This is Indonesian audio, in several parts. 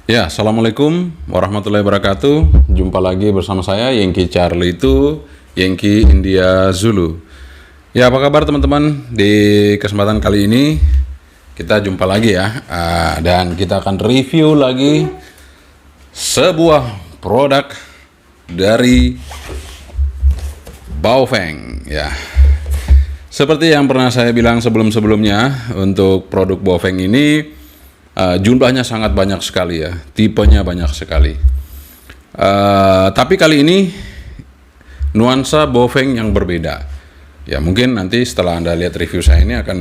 Ya, Assalamualaikum warahmatullahi wabarakatuh. Jumpa lagi bersama saya, Yengki Charlie itu, Yengki India Zulu. Ya, apa kabar teman-teman? Di kesempatan kali ini kita jumpa lagi ya, dan kita akan review lagi sebuah produk dari Baofeng. Ya, seperti yang pernah saya bilang sebelum-sebelumnya, untuk produk Baofeng ini jumlahnya sangat banyak sekali ya, tipenya banyak sekali. Tapi kali ini nuansa Baofeng yang berbeda. Ya mungkin nanti setelah Anda lihat review saya ini akan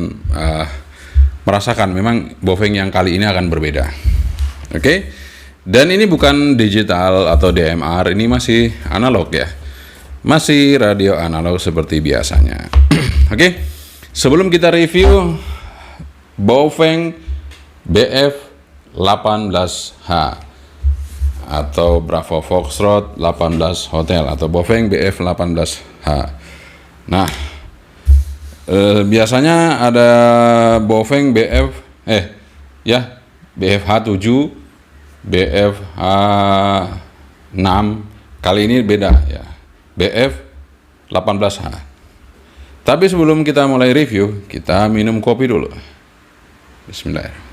merasakan memang Baofeng yang kali ini akan berbeda. Oke? Dan ini bukan digital atau DMR, ini masih analog ya. Masih radio analog seperti biasanya. Oke? Sebelum kita review Baofeng BF18H atau Bravo Foxtrot 18 Hotel atau Baofeng BF18H. Nah, biasanya ada Baofeng BFH7, BFH6. Kali ini beda ya, BF18H. Tapi sebelum kita mulai review, kita minum kopi dulu. Bismillahirrahmanirrahim.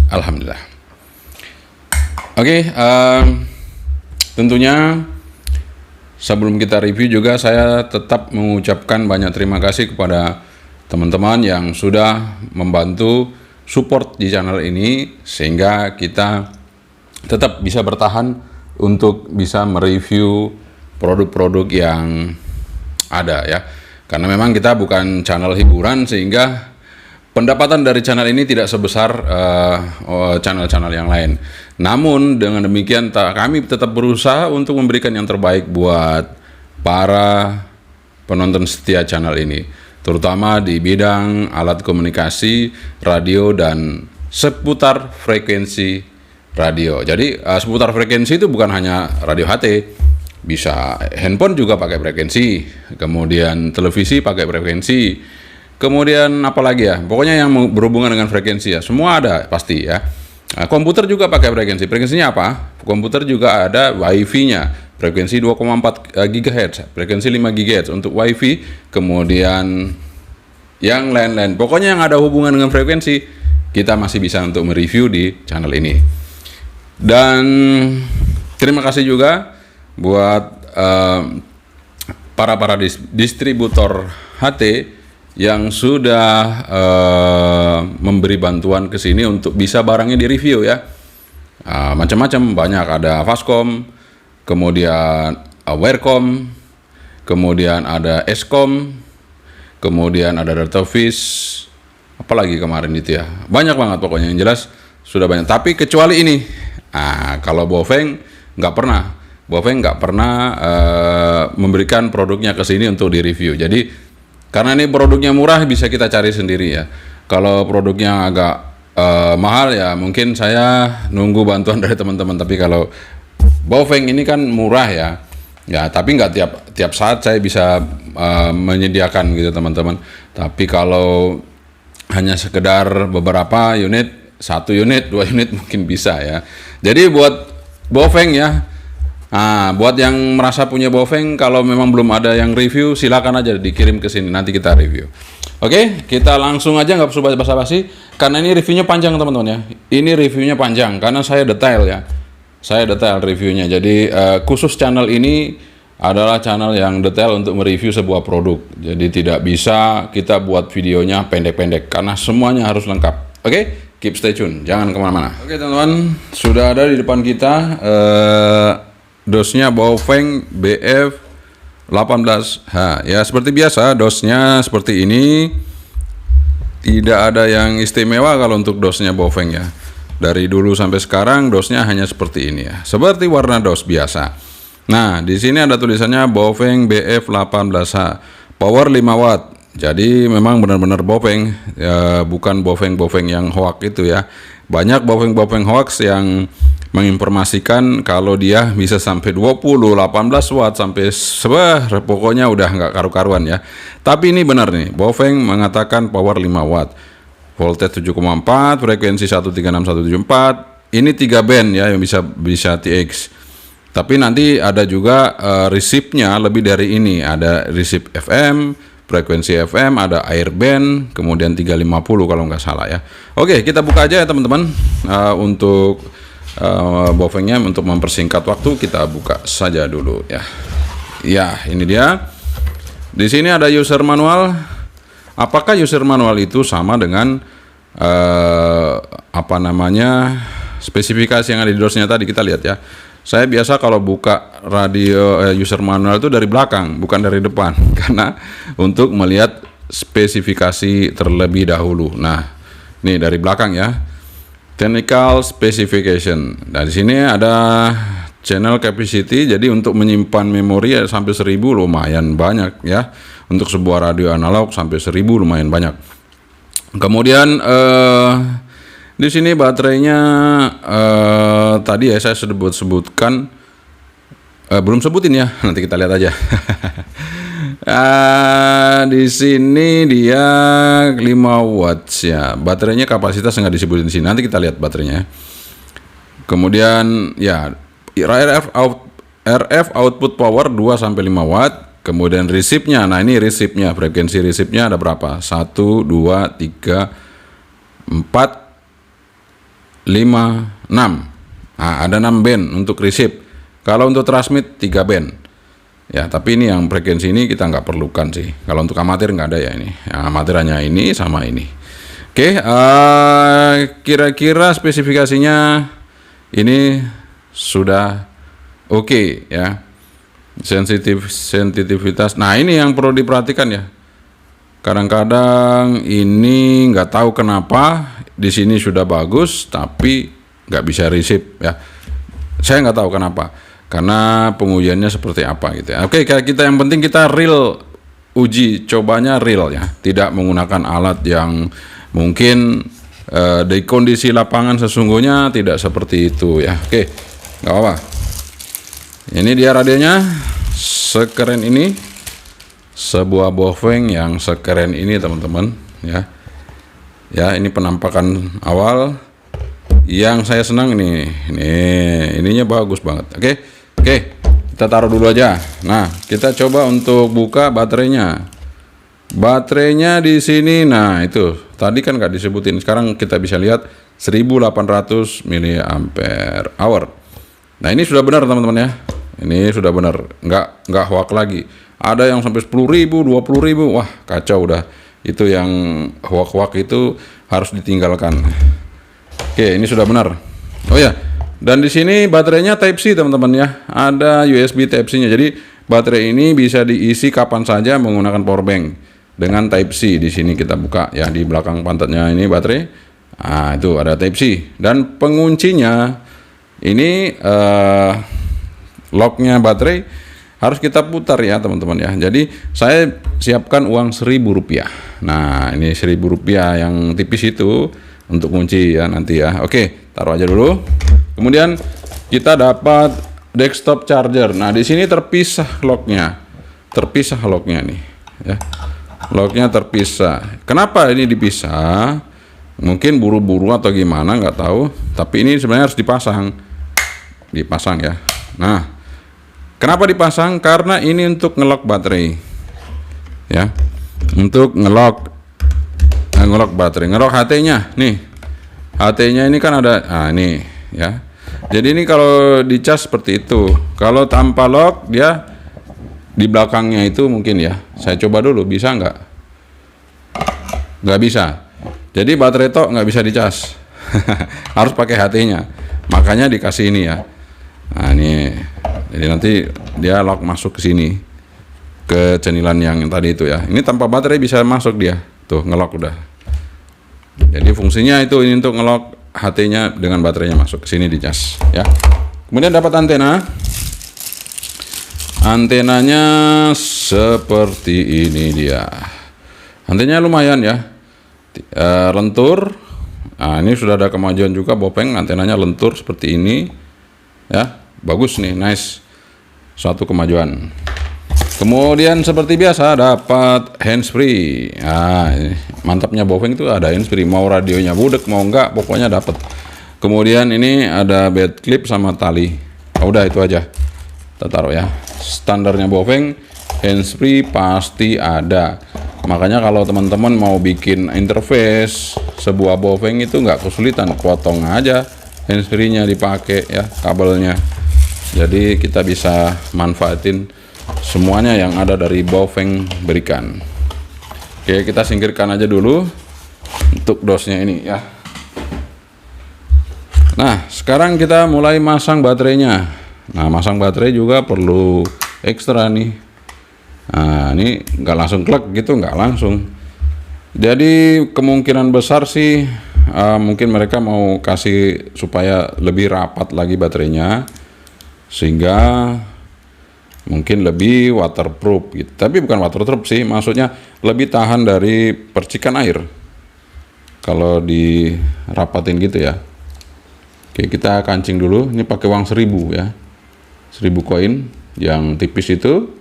Alhamdulillah. Oke, tentunya sebelum kita review juga saya tetap mengucapkan banyak terima kasih kepada teman-teman yang sudah membantu support di channel ini sehingga kita tetap bisa bertahan untuk bisa mereview produk-produk yang ada ya. Karena memang kita bukan channel hiburan sehingga pendapatan dari channel ini tidak sebesar channel-channel yang lain. Namun dengan demikian kami tetap berusaha untuk memberikan yang terbaik buat para penonton setia channel ini, terutama di bidang alat komunikasi, radio, dan seputar frekuensi radio. Jadi seputar frekuensi itu bukan hanya radio HT, bisa handphone juga pakai frekuensi, kemudian televisi pakai frekuensi, kemudian apa lagi ya, pokoknya yang berhubungan dengan frekuensi ya, semua ada pasti ya. Nah, komputer juga pakai frekuensi. Frekuensinya apa? Komputer juga ada WiFi-nya, frekuensi 2,4 GHz, frekuensi 5 GHz untuk WiFi, kemudian yang lain-lain. Pokoknya yang ada hubungan dengan frekuensi, kita masih bisa untuk mereview di channel ini. Dan terima kasih juga buat para distributor HT yang sudah memberi bantuan ke sini untuk bisa barangnya di review ya. Macam-macam, banyak, ada Fastcom, kemudian Awarecom, kemudian ada Escom, kemudian ada Datafish, apalagi kemarin itu ya. Banyak banget pokoknya, yang jelas sudah banyak. Tapi kecuali ini, kalau Baofeng nggak pernah memberikan produknya ke sini untuk di review. Jadi karena ini produknya murah, bisa kita cari sendiri ya. Kalau produknya agak mahal ya mungkin saya nunggu bantuan dari teman-teman. Tapi kalau Baofeng ini kan murah ya. Ya, tapi nggak tiap saat saya bisa menyediakan gitu teman-teman. Tapi kalau hanya sekedar beberapa unit, 1 unit, 2 unit mungkin bisa ya. Jadi buat Baofeng ya, buat yang merasa punya Baofeng, kalau memang belum ada yang review, silakan aja dikirim ke sini, nanti kita review. Oke, kita langsung aja, nggak perlu basa-basi, karena ini reviewnya panjang teman-teman ya. Ini reviewnya panjang, karena saya detail ya. Saya detail reviewnya, jadi khusus channel ini adalah channel yang detail untuk mereview sebuah produk. Jadi tidak bisa kita buat videonya pendek-pendek, karena semuanya harus lengkap. Oke, keep stay tune, jangan kemana-mana. Oke teman-teman, sudah ada di depan kita dosnya Baofeng BF18H ya. Seperti biasa dosnya seperti ini, tidak ada yang istimewa kalau untuk dosnya Baofeng ya. Dari dulu sampai sekarang dosnya hanya seperti ini ya, seperti warna dos biasa. Nah di sini ada tulisannya Baofeng BF18H, power 5 watt. Jadi memang benar-benar Baofeng ya, bukan Baofeng yang hoax itu ya. Banyak Baofeng hoax yang menginformasikan kalau dia bisa sampai 20, 18 watt sampai pokoknya udah nggak karu-karuan ya. Tapi ini benar nih, Baofeng mengatakan power 5 watt. voltage 7,4, frekuensi 136.174. Ini 3 band ya yang bisa TX. Tapi nanti ada juga resipnya lebih dari ini. Ada resip FM, frekuensi FM, ada airband, kemudian 350 kalau nggak salah ya. Oke, kita buka aja ya teman-teman. Untuk Baofengnya, untuk mempersingkat waktu kita buka saja dulu ya. Ya, ini dia. Di sini ada user manual. Apakah user manual itu sama dengan spesifikasi yang ada di DOS-nya tadi? Kita lihat ya. Saya biasa kalau buka radio user manual itu dari belakang, bukan dari depan, karena untuk melihat spesifikasi terlebih dahulu. Nah, ini dari belakang ya. Technical specification. Nah, di sini ada channel capacity, jadi untuk menyimpan memori ya, sampai 1000 lumayan banyak ya. Untuk sebuah radio analog sampai 1000 lumayan banyak. Kemudian di sini baterainya tadi ya saya sebutkan, belum sebutin ya, nanti kita lihat aja. Di sini dia 5 watts ya. Baterainya kapasitas nggak disebutin di sini. Nanti kita lihat baterainya. Kemudian ya RF output power 2 sampai 5 watt. Kemudian resipnya. Nah, ini resipnya, frekuensi resipnya ada berapa? 1 2 3 4 5, 6. Nah, ada 6 band untuk resip. Kalau untuk transmit 3 band. Ya, tapi ini yang frekuensi ini kita nggak perlukan sih. Kalau untuk amatir nggak ada ya ini. Ya, amatir hanya ini sama ini. Oke, kira-kira spesifikasinya ini sudah oke ya. Sensitivitas. Nah, ini yang perlu diperhatikan ya. Kadang-kadang ini nggak tahu kenapa di sini sudah bagus tapi nggak bisa resip ya. Saya nggak tahu kenapa, karena pengujiannya seperti apa gitu ya. Oke, kita yang penting kita real uji cobanya real ya, tidak menggunakan alat yang mungkin di kondisi lapangan sesungguhnya tidak seperti itu ya. Oke, nggak apa-apa. Ini dia radionya, sekeren ini. Sebuah Baofeng yang sekeren ini teman-teman ya. Ya, ini penampakan awal yang saya senang ini. Ininya bagus banget. Oke, kita taruh dulu aja. Nah, kita coba untuk buka baterainya. Baterainya di sini, nah itu tadi kan nggak disebutin. Sekarang kita bisa lihat 1800 mAh. Nah, ini sudah benar teman-teman ya. Ini sudah benar, nggak hoak lagi. Ada yang sampai 10.000, 20.000, wah kacau udah. Itu yang hoak-hoak itu harus ditinggalkan. Oke, ini sudah benar. Oh ya, dan di sini baterainya Type C teman-teman ya. Ada USB Type C-nya. Jadi baterai ini bisa diisi kapan saja menggunakan power bank dengan Type C. Di sini kita buka ya, di belakang pantatnya ini baterai. Nah, itu ada Type C. Dan penguncinya ini locknya baterai harus kita putar ya teman-teman ya. Jadi saya siapkan uang Rp1.000. Nah, ini Rp1.000 yang tipis itu untuk kunci ya nanti ya. Oke, taruh aja dulu. Kemudian kita dapat desktop charger. Nah, di sini terpisah locknya. Terpisah locknya nih ya. Locknya terpisah. Kenapa ini dipisah? Mungkin buru-buru atau gimana nggak tahu. Tapi ini sebenarnya harus dipasang ya. Nah, kenapa dipasang? Karena ini untuk ngelock baterai ya, untuk ngelock baterai, ngelock HT-nya nih. HT-nya ini kan ada, ini ya. Jadi ini kalau dicas seperti itu. Kalau tanpa lock dia di belakangnya itu mungkin ya. Saya coba dulu, bisa nggak? Nggak bisa. Jadi baterai tok nggak bisa dicas. Harus pakai HT-nya. Makanya dikasih ini ya. Nah, ini. Jadi nanti dia lock masuk ke sini, ke cenilan yang tadi itu ya. Ini tanpa baterai bisa masuk dia. Tuh, ngelock udah. Jadi fungsinya itu ini untuk ngelock HT-nya dengan baterainya masuk ke sini di cas ya. Kemudian dapat antena. Antenanya seperti ini dia. Antenanya lumayan ya. Lentur. Nah, ini sudah ada kemajuan juga Baofeng, antenanya lentur seperti ini. Ya, bagus nih, nice. Suatu kemajuan. Kemudian seperti biasa dapat handsfree. Nah, ini mantapnya Baofeng itu ada handsfree, mau radionya budek mau enggak pokoknya dapat. Kemudian ini ada bed clip sama tali. Oh, udah itu aja. Kita taruh ya. Standarnya Baofeng handsfree pasti ada. Makanya kalau teman-teman mau bikin interface sebuah Baofeng itu nggak kesulitan, potong aja handsfree-nya dipakai ya kabelnya. Jadi kita bisa manfaatin semuanya yang ada dari Baofeng berikan. Oke, kita singkirkan aja dulu untuk dosnya ini ya. Nah, sekarang kita mulai masang baterainya. Nah, masang baterai juga perlu ekstra nih. Nah, ini nggak langsung klek gitu, nggak langsung. Jadi kemungkinan besar sih mungkin mereka mau kasih supaya lebih rapat lagi baterainya, sehingga mungkin lebih waterproof gitu. Tapi bukan waterproof sih, maksudnya lebih tahan dari percikan air kalau dirapatin gitu ya. Oke, kita kancing dulu. Ini pakai uang 1000 ya, 1000 koin yang tipis itu,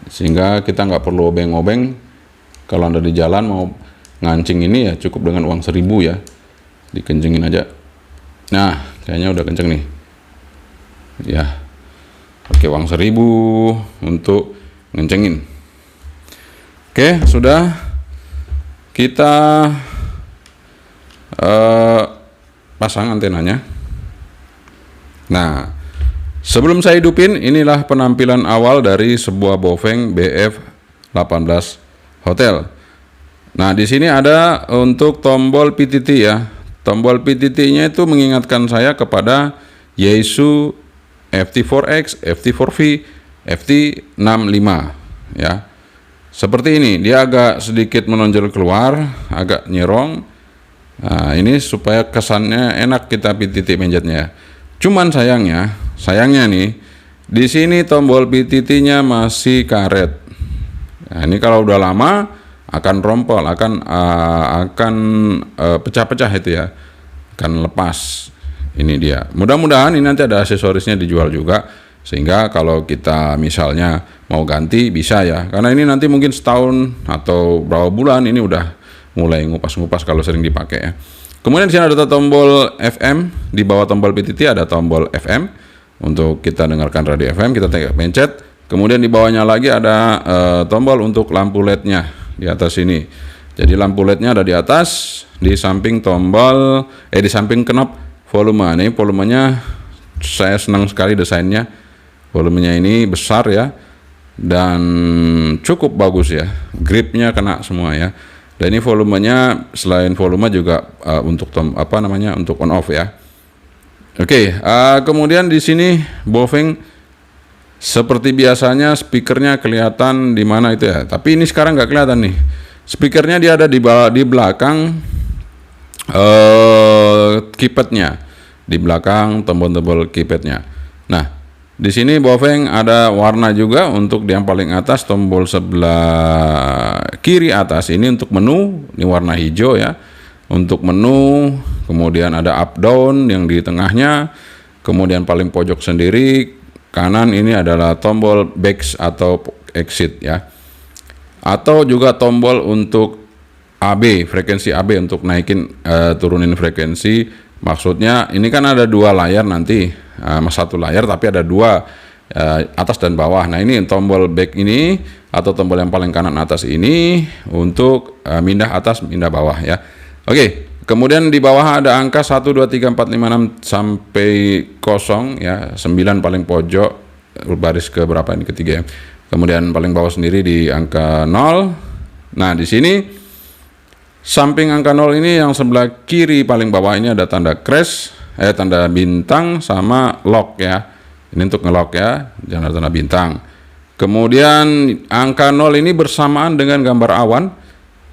sehingga kita nggak perlu obeng-obeng. Kalau Anda di jalan mau ngancing ini ya cukup dengan uang 1000 ya, dikencengin aja. Nah, kayaknya udah kenceng nih ya. Oke, uang 1000 untuk ngencengin. Oke, sudah. Kita pasang antenanya. Nah, sebelum saya hidupin, inilah penampilan awal dari sebuah Baofeng BF18 Hotel. Nah, di sini ada untuk tombol PTT ya. Tombol PTT-nya itu mengingatkan saya kepada Yaesu FT4X, FT4V, FT65 ya. Seperti ini, dia agak sedikit menonjol keluar, agak nyerong. Nah, ini supaya kesannya enak kita PTT mencetnya. Cuman sayangnya nih, di sini tombol PTT-nya masih karet. Nah, ini kalau udah lama akan rompol, akan pecah-pecah itu ya, akan lepas. Ini dia. Mudah-mudahan ini nanti ada aksesorisnya dijual juga, sehingga kalau kita misalnya mau ganti bisa ya. Karena ini nanti mungkin setahun atau berapa bulan ini udah mulai ngupas-ngupas kalau sering dipakai ya. Kemudian di sini ada tombol FM, di bawah tombol PTT ada tombol FM untuk kita dengarkan radio FM, kita pencet. Kemudian di bawahnya lagi ada tombol untuk lampu LED-nya di atas ini. Jadi lampu LED-nya ada di atas, di samping tombol di samping knop volume. Ini volumenya saya senang sekali desainnya. Volumenya ini besar ya, dan cukup bagus ya. Gripnya kena semua ya. Dan ini volumenya selain volume juga untuk untuk on off ya. Oke, kemudian di sini Baofeng seperti biasanya speakernya kelihatan di mana itu ya. Tapi ini sekarang nggak kelihatan nih. Speakernya dia ada di belakang keypadnya, di belakang tombol-tombol keypadnya. Nah, di sini Baofeng ada warna juga untuk yang paling atas, tombol sebelah kiri atas ini untuk menu, ini warna hijau ya. Untuk menu, kemudian ada up down yang di tengahnya, kemudian paling pojok sendiri kanan ini adalah tombol back atau exit ya. Atau juga tombol untuk AB, frekuensi AB untuk naikin turunin frekuensi. Maksudnya ini kan ada dua layar nanti, satu layar tapi ada dua, atas dan bawah. Nah, ini tombol back ini atau tombol yang paling kanan atas ini untuk pindah atas, pindah bawah ya. Oke, kemudian di bawah ada angka 1, 2, 3, 4, 5, 6 sampai 0 ya, 9 paling pojok, baris ke berapa ini ketiga ya. Kemudian paling bawah sendiri di angka 0. Nah, di sini samping angka 0 ini yang sebelah kiri paling bawah ini ada tanda crash, tanda bintang sama lock ya. Ini untuk ngelock ya, jangan ada tanda bintang. Kemudian angka 0 ini bersamaan dengan gambar awan.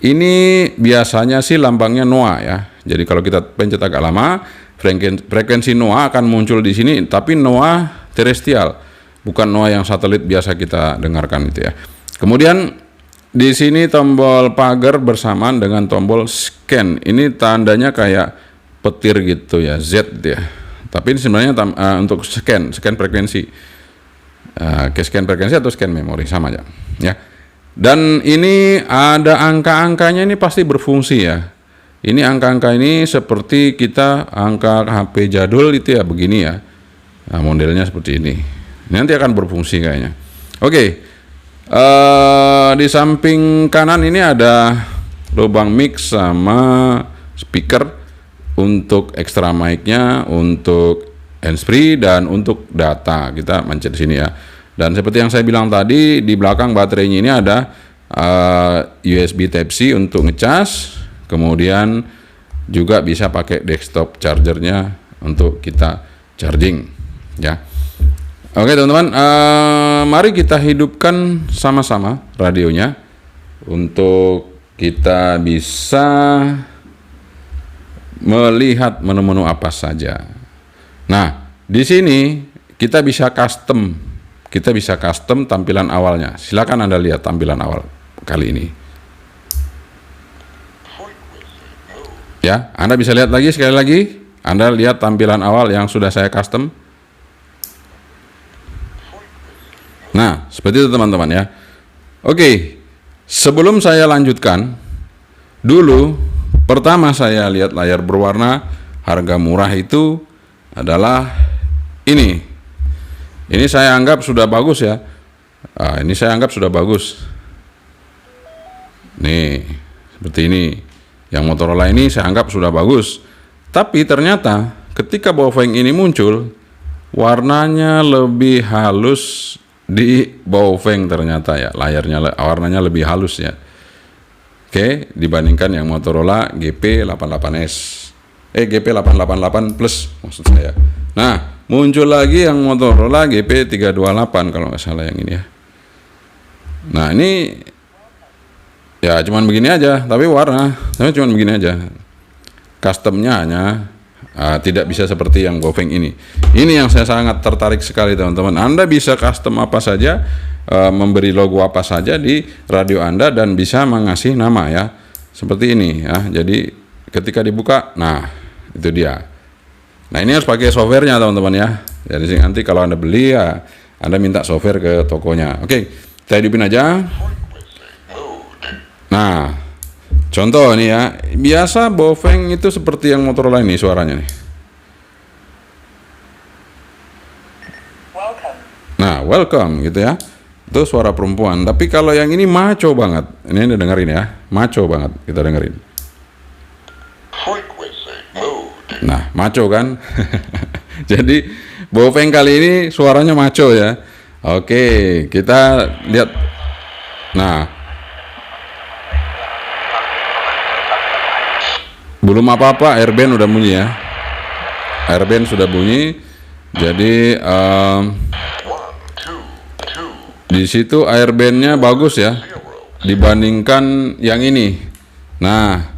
Ini biasanya sih lambangnya NOAA ya. Jadi kalau kita pencet agak lama, frekuensi NOAA akan muncul di sini, tapi NOAA terestrial, bukan NOAA yang satelit biasa kita dengarkan itu ya. Kemudian di sini tombol pagar bersamaan dengan tombol scan. Ini tandanya kayak petir gitu ya, Z gitu ya. Tapi ini sebenarnya untuk scan frekuensi. Ke scan frekuensi atau scan memori sama aja ya. Dan ini ada angka-angkanya, ini pasti berfungsi ya. Ini angka-angka ini seperti kita angka HP jadul itu ya, begini ya. Nah, modelnya seperti ini. Nanti akan berfungsi kayaknya. Oke. Di samping kanan ini ada lubang mic sama speaker untuk extra mic-nya, untuk handsfree dan untuk data. Kita mencet sini ya. Dan seperti yang saya bilang tadi, di belakang baterainya ini ada USB Type-C untuk ngecas, kemudian juga bisa pakai desktop chargernya untuk kita charging ya. Oke teman-teman, mari kita hidupkan sama-sama radionya untuk kita bisa melihat menu-menu apa saja. Nah, di sini kita bisa custom. Kita bisa custom tampilan awalnya. Silakan Anda lihat tampilan awal kali ini. Ya, Anda bisa lihat lagi sekali lagi. Anda lihat tampilan awal yang sudah saya custom. Nah, seperti itu teman-teman ya. Oke, sebelum saya lanjutkan, dulu pertama saya lihat layar berwarna harga murah itu adalah ini. Ini saya anggap sudah bagus ya. Ini saya anggap sudah bagus. Nih, seperti ini. Yang Motorola ini saya anggap sudah bagus. Tapi ternyata ketika Baofeng ini muncul, warnanya lebih halus di Baofeng ternyata ya. Layarnya warnanya lebih halus ya. Oke, dibandingkan yang Motorola GP88S. GP888 Plus maksud saya. Nah, muncul lagi yang Motorola GP328 kalau nggak salah yang ini ya. Nah, ini ya cuman begini aja, tapi cuman begini aja. Customnya hanya tidak bisa seperti yang Baofeng ini. Ini yang saya sangat tertarik sekali teman-teman. Anda bisa custom apa saja, memberi logo apa saja di radio Anda dan bisa mengasih nama ya. Seperti ini ya. Jadi ketika dibuka, nah itu dia. Nah ini harus pakai softwarenya teman-teman ya. Jadi nanti kalau Anda beli ya Anda minta software ke tokonya. Oke, kita hidupin aja. Nah, contoh nih ya. Biasa Baofeng itu seperti yang Motorola ini suaranya nih. Nah, welcome gitu ya. Itu suara perempuan. Tapi kalau yang ini maco banget. Ini Anda dengerin ya. Maco banget. Kita dengerin. Nah, maco kan? Jadi Baofeng kali ini suaranya maco ya. Oke, kita lihat. Nah, belum apa-apa, airband udah bunyi ya. Airband sudah bunyi. Jadi di situ airbandnya bagus ya dibandingkan yang ini. Nah,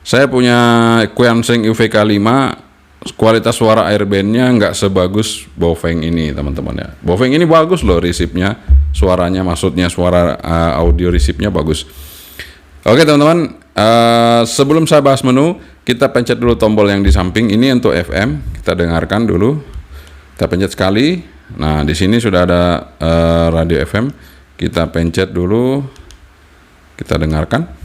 saya punya Qianseng UVK5, kualitas suara airbandnya nggak sebagus Baofeng ini teman-teman ya. Baofeng ini bagus loh resipnya, suaranya, maksudnya suara audio resipnya bagus. Oke teman-teman, sebelum saya bahas menu, kita pencet dulu tombol yang di samping ini untuk FM. Kita dengarkan dulu. Kita pencet sekali. Nah di sini sudah ada radio FM. Kita pencet dulu. Kita dengarkan.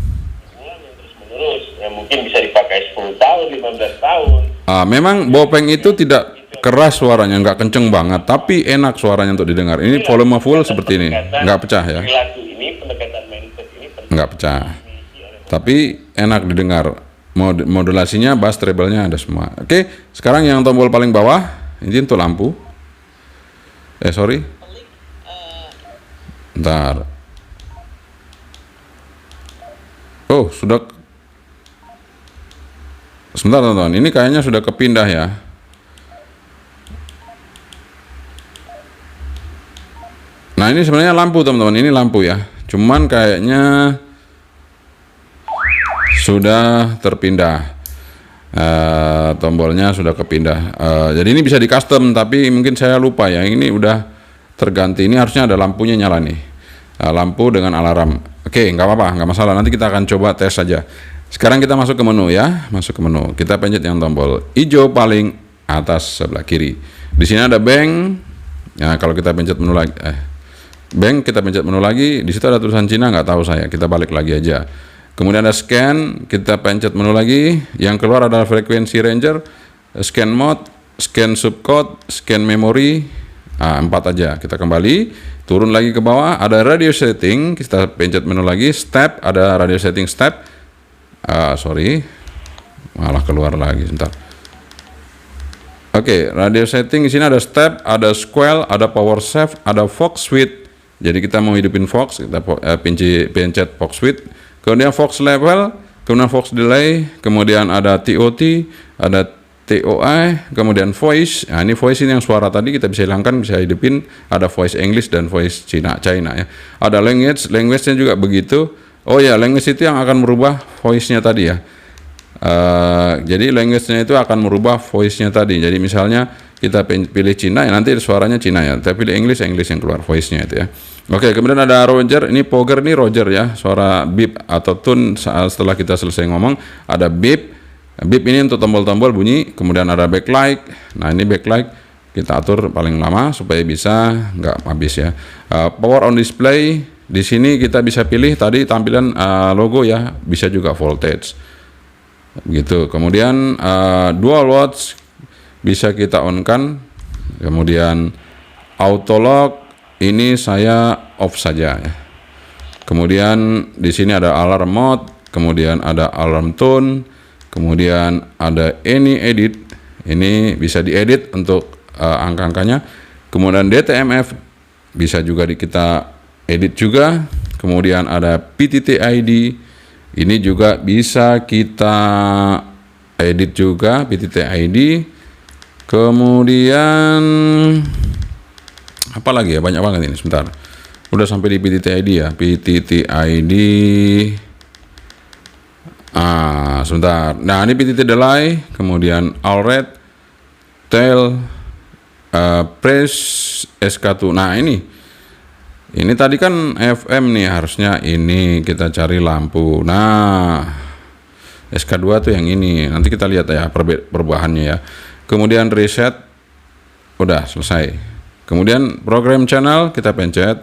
Mungkin bisa dipakai 10 tahun, 15 tahun. Memang Baofeng itu tidak keras suaranya, nggak kenceng banget, tapi enak suaranya untuk didengar. Ini volume full seperti ini, nggak pecah ya. Nggak pecah. Tapi enak didengar. Modulasinya, bass, treble-nya ada semua. Oke, sekarang yang tombol paling bawah, ini untuk lampu. Sorry. Bentar. Oh, sudah. Sebentar teman-teman, ini kayaknya sudah kepindah ya. Nah ini sebenarnya lampu teman-teman, ini lampu ya. Cuman kayaknya sudah terpindah. Tombolnya sudah kepindah. Jadi ini bisa di custom, tapi mungkin saya lupa ya. Ini udah terganti. Ini harusnya ada lampunya nyala nih. Lampu dengan alarm. Oke, nggak apa-apa, nggak masalah. Nanti kita akan coba tes saja. Sekarang kita masuk ke menu ya, masuk ke menu. Kita pencet yang tombol hijau paling atas sebelah kiri. Di sini ada bank, Nah, kalau kita pencet menu lagi, bank, kita pencet menu lagi, di situ ada tulisan Cina, nggak tahu saya, kita balik lagi aja. Kemudian ada scan, kita pencet menu lagi, yang keluar adalah frequency ranger, scan mode, scan subcode, scan memory, 4 aja. Kita kembali, turun lagi ke bawah, ada radio setting, kita pencet menu lagi, step, ada radio setting step, malah keluar lagi, sebentar. Oke, radio setting di sini ada step, ada squall, ada power save, ada Fox switch. Jadi kita mau hidupin Fox, kita pencet Fox switch. Kemudian Fox level, kemudian Fox delay, kemudian ada TOT, ada TOI, kemudian voice. Nah, ini voice ini yang suara tadi kita bisa hilangkan, bisa hidupin. Ada voice English dan voice China ya. Ada language-nya juga begitu. Oh ya, language itu yang akan merubah voice-nya tadi ya. Jadi language-nya itu akan merubah voice-nya tadi. Jadi misalnya kita pilih Cina, ya nanti suaranya Cina ya. Kita pilih English yang keluar voice-nya itu ya. Oke, kemudian ada Roger. Ini Poger, ini Roger ya. Suara beep atau tune setelah kita selesai ngomong. Ada beep. Beep ini untuk tombol-tombol bunyi. Kemudian ada backlight. Nah, ini backlight kita atur paling lama supaya bisa nggak habis ya. Power on display. Di sini kita bisa pilih tadi tampilan logo ya. Bisa juga voltage. Gitu. Kemudian dual watch bisa kita on kan. Kemudian auto lock ini saya off saja ya. Kemudian di sini ada alarm mode, kemudian ada alarm tone, kemudian ada any edit. Ini bisa diedit untuk angka-angkanya. Kemudian DTMF bisa juga kita edit juga. Kemudian ada PTT ID. Ini juga bisa kita edit juga, PTT ID. Kemudian apa lagi ya, banyak banget ini, sebentar. Udah sampai di PTT ID ya, PTT ID. Sebentar. Nah, ini PTT delay, kemudian all red, tail, press, SK2. Nah, ini tadi kan FM nih, harusnya ini kita cari lampu. Nah, SK2 tuh yang ini. Nanti kita lihat ya perubahannya ya. Kemudian reset, udah selesai. Kemudian program channel kita pencet.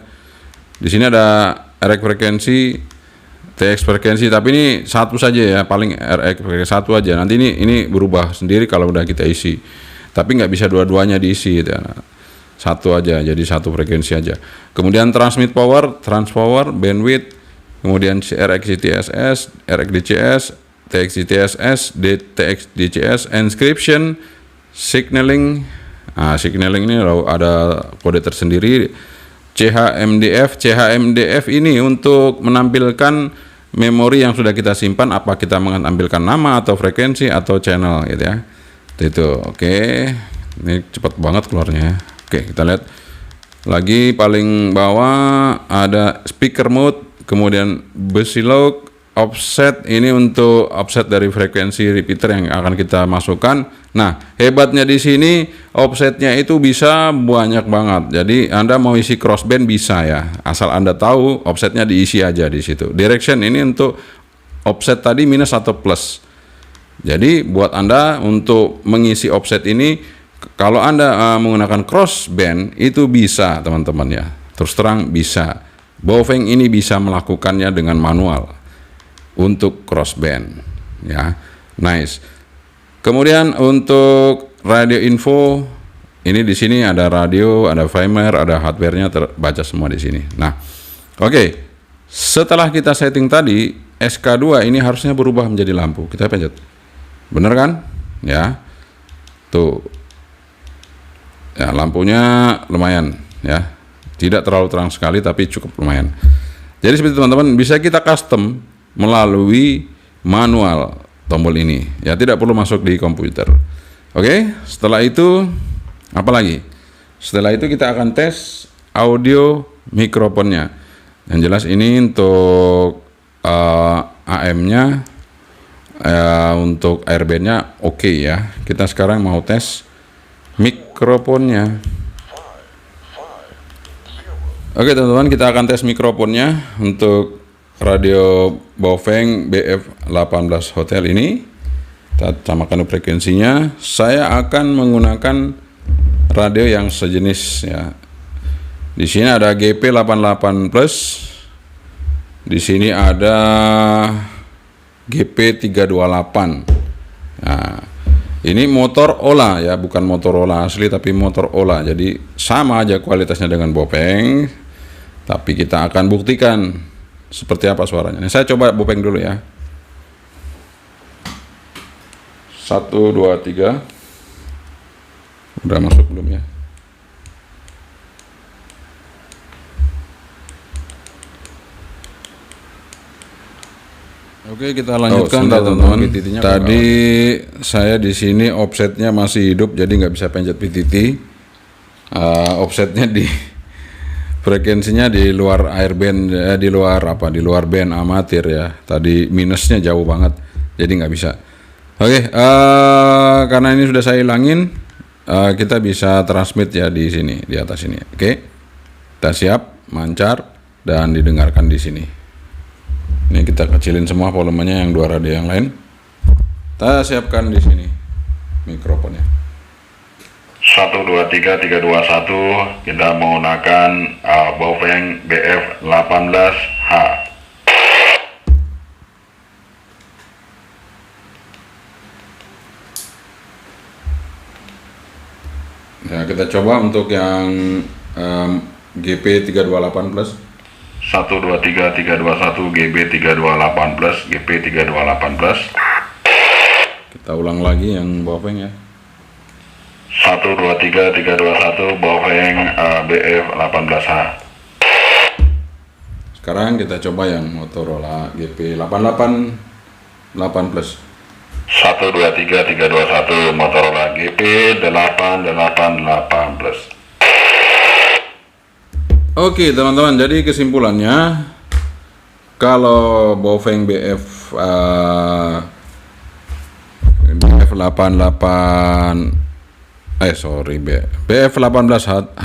Di sini ada RX frekuensi, TX frekuensi, tapi ini satu saja ya, paling RX frekuensi satu aja. Nanti ini berubah sendiri kalau udah kita isi. Tapi nggak bisa dua-duanya diisi gitu ya. Satu aja, jadi satu frekuensi aja. Kemudian transmit power, transpower, bandwidth, kemudian RX-DCS, RX-DCS, TX-DCS, DTX-DCS, encryption, signaling. Signaling ini ada kode tersendiri. CHMDF ini untuk menampilkan memori yang sudah kita simpan, apa kita mengambilkan nama atau frekuensi atau channel gitu ya. Itu oke. Ini cepat banget keluarnya ya. Oke, kita lihat lagi paling bawah ada speaker mode, kemudian bus lock, offset, ini untuk offset dari frekuensi repeater yang akan kita masukkan. Nah, hebatnya di sini offsetnya itu bisa banyak banget. Jadi Anda mau isi crossband bisa ya, asal Anda tahu offsetnya diisi aja di situ. Direction ini untuk offset tadi minus atau plus. Jadi buat Anda untuk mengisi offset ini, kalau Anda menggunakan crossband itu bisa teman-teman ya, terus terang bisa. Baofeng ini bisa melakukannya dengan manual untuk crossband ya, nice. Kemudian untuk radio info ini di sini ada radio, ada firmware, ada hardware-nya terbaca semua di sini. Nah, oke. Setelah kita setting tadi, SK2 ini harusnya berubah menjadi lampu. Kita pencet, bener kan? Ya, tuh. Ya, lampunya lumayan ya, tidak terlalu terang sekali tapi cukup lumayan. Jadi seperti teman-teman, bisa kita custom melalui manual tombol ini ya, tidak perlu masuk di komputer. Oke, setelah itu apa lagi? Setelah itu kita akan tes audio mikrofonnya. Yang jelas ini untuk AM-nya, untuk airband-nya oke ya. Kita sekarang mau tes mikrofonnya. Oke teman-teman, kita akan tes mikrofonnya untuk radio Baofeng BF18 Hotel ini. Kita samakan frekuensinya. Saya akan menggunakan radio yang sejenis ya. Di sini ada GP88 Plus. Di sini ada GP328. Nah, ini motor Ola ya, bukan Motorola asli tapi motor Ola. Jadi sama aja kualitasnya dengan Bopeng. Tapi kita akan buktikan seperti apa suaranya. Nah, saya coba Bopeng dulu ya. 1, 2, 3. Udah masuk belum ya? Oke, kita lanjutkan teman-teman. Tadi saya di sini offsetnya masih hidup, jadi nggak bisa pencet PTT. Offsetnya di frekuensinya di luar air band, di luar band amatir ya. Tadi minusnya jauh banget, jadi nggak bisa. Oke, karena ini sudah saya hilangin, kita bisa transmit ya di sini, di atas ini. Oke, kita siap, mancar dan didengarkan di sini. Ini kita kecilin semua volumenya yang 2 radio yang lain. Kita siapkan di sini mikrofonnya. 1, 2, 3, 3, 2, 1. Kita menggunakan Bopeng BF18H. Ya, kita coba untuk yang GP328 Plus. 1, 2, 3, 3, 2, 1. GB328 Plus. GP328 Plus. Kita ulang lagi yang Bopeng ya. 1, 2, 3, 3, 2, 1. Bopeng BF18H. Sekarang kita coba yang Motorola GP888 Plus. 1, 2, 3, 3, 2, 1. Motorola GP888 Plus. Oke teman-teman, jadi kesimpulannya kalau Bopeng BF18H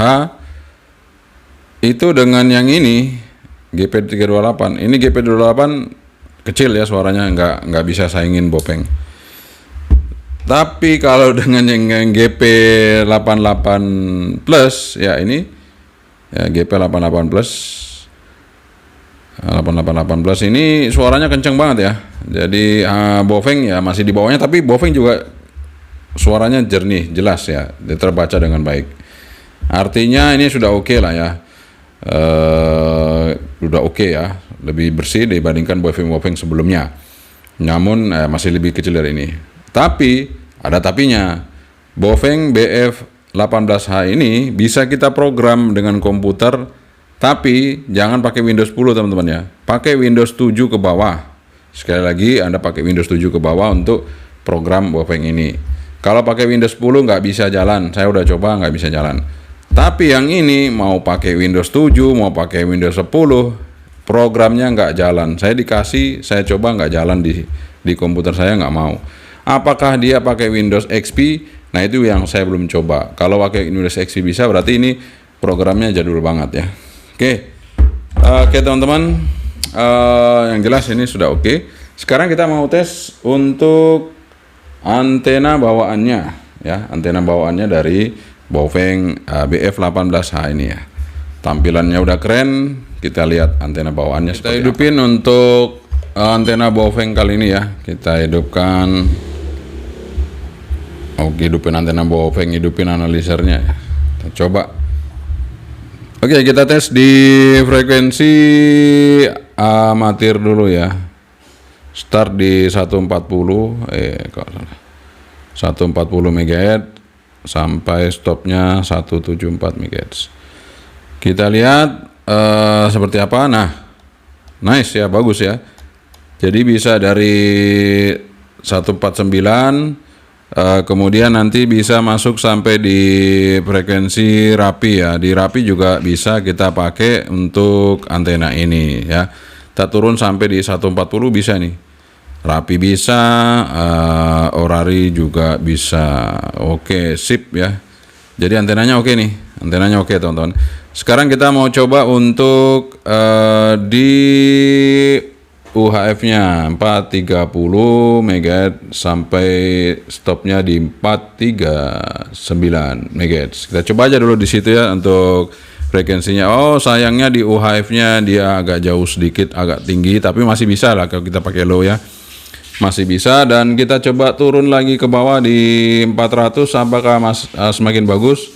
itu dengan yang ini GP328. Ini GP328 kecil ya suaranya, nggak bisa saingin Bopeng. Tapi kalau dengan yang GP88 Plus ya, ini ya GP88 Plus 888 Plus ini suaranya kenceng banget ya. Jadi Bopeng ya masih di bawahnya, tapi Bopeng juga suaranya jernih, jelas ya, terbaca dengan baik. Artinya ini sudah oke lah ya. Sudah oke ya, lebih bersih dibandingkan Bopeng sebelumnya. Namun masih lebih kecil dari ini. Tapi ada tapinya. Bopeng BF18H ini bisa kita program dengan komputer, tapi jangan pakai Windows 10 teman-teman ya. Pakai Windows 7 ke bawah. Sekali lagi Anda pakai Windows 7 ke bawah untuk program Bopeng ini. Kalau pakai Windows 10 nggak bisa jalan. Saya udah coba nggak bisa jalan. Tapi yang ini mau pakai Windows 7, mau pakai Windows 10, programnya nggak jalan. Saya coba nggak jalan di komputer saya, nggak mau. Apakah dia pakai Windows XP? Nah itu yang saya belum coba. Kalau pakai Windows XP bisa, berarti ini programnya jadul banget ya. Oke teman-teman, yang jelas ini sudah oke. Sekarang kita mau tes untuk antena bawaannya ya, antena bawaannya dari Bopeng BF18H ini ya. Tampilannya udah keren. Kita lihat antena bawaannya. Kita hidupin apa untuk antena Bopeng kali ini ya. Kita hidupkan. Oke, hidupin antena Bopeng, hidupin analisernya ya. Kita coba. Oke, kita tes di frekuensi amatir dulu ya. Start di 140 MHz sampai stopnya 174 MHz. Kita lihat seperti apa. Nah, nice ya, bagus ya. Jadi bisa dari 149 kemudian nanti bisa masuk sampai di frekuensi Rapi ya. Di Rapi juga bisa kita pakai untuk antena ini ya. Kita turun sampai di 140 bisa nih. Rapi bisa, Orari juga bisa. Oke, sip ya. Jadi antenanya oke nih. Antenanya oke teman-teman. Sekarang kita mau coba untuk di UHF-nya 430 MHz sampai stopnya di 439 MHz. Kita coba aja dulu di situ ya untuk frekuensinya. Oh, sayangnya di UHF-nya dia agak jauh sedikit, agak tinggi, tapi masih bisa lah kalau kita pakai low ya. Masih bisa, dan kita coba turun lagi ke bawah di 400, apakah semakin bagus?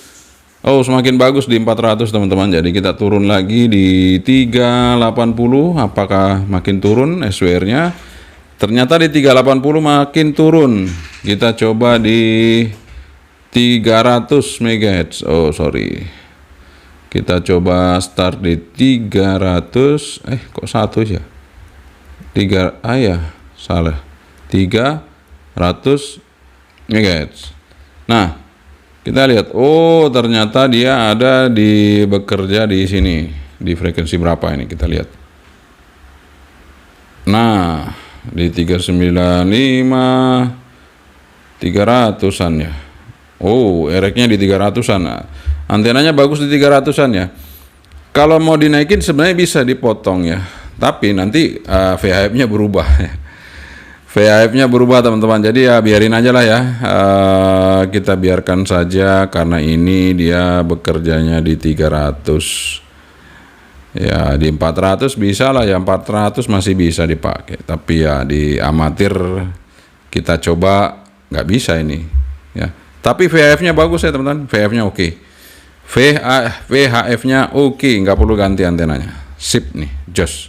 Oh, semakin bagus di 400 teman-teman. Jadi kita turun lagi di 380, apakah makin turun SWR-nya? Ternyata di 380 makin turun. Kita coba di 300 MHz. Oh, sorry. Kita coba start di 300. Kok satu ya? Salah. 300 MHz. Nah, kita lihat, oh ternyata dia ada bekerja di sini, di frekuensi berapa ini kita lihat. Nah, di 395, 300-an ya. Oh, ereknya di 300-an. Antenanya bagus di 300-an ya. Kalau mau dinaikin sebenarnya bisa dipotong ya, tapi nanti VHF-nya berubah ya. VHF-nya berubah teman-teman, jadi ya biarin aja lah ya, kita biarkan saja karena ini dia bekerjanya di 300 ya. Di 400 bisa lah ya, 400 masih bisa dipakai, tapi ya di amatir kita coba nggak bisa ini ya. Tapi VHF-nya bagus ya teman-teman, VHF-nya oke. VHF-nya oke, nggak perlu ganti antenanya, sip nih, jos.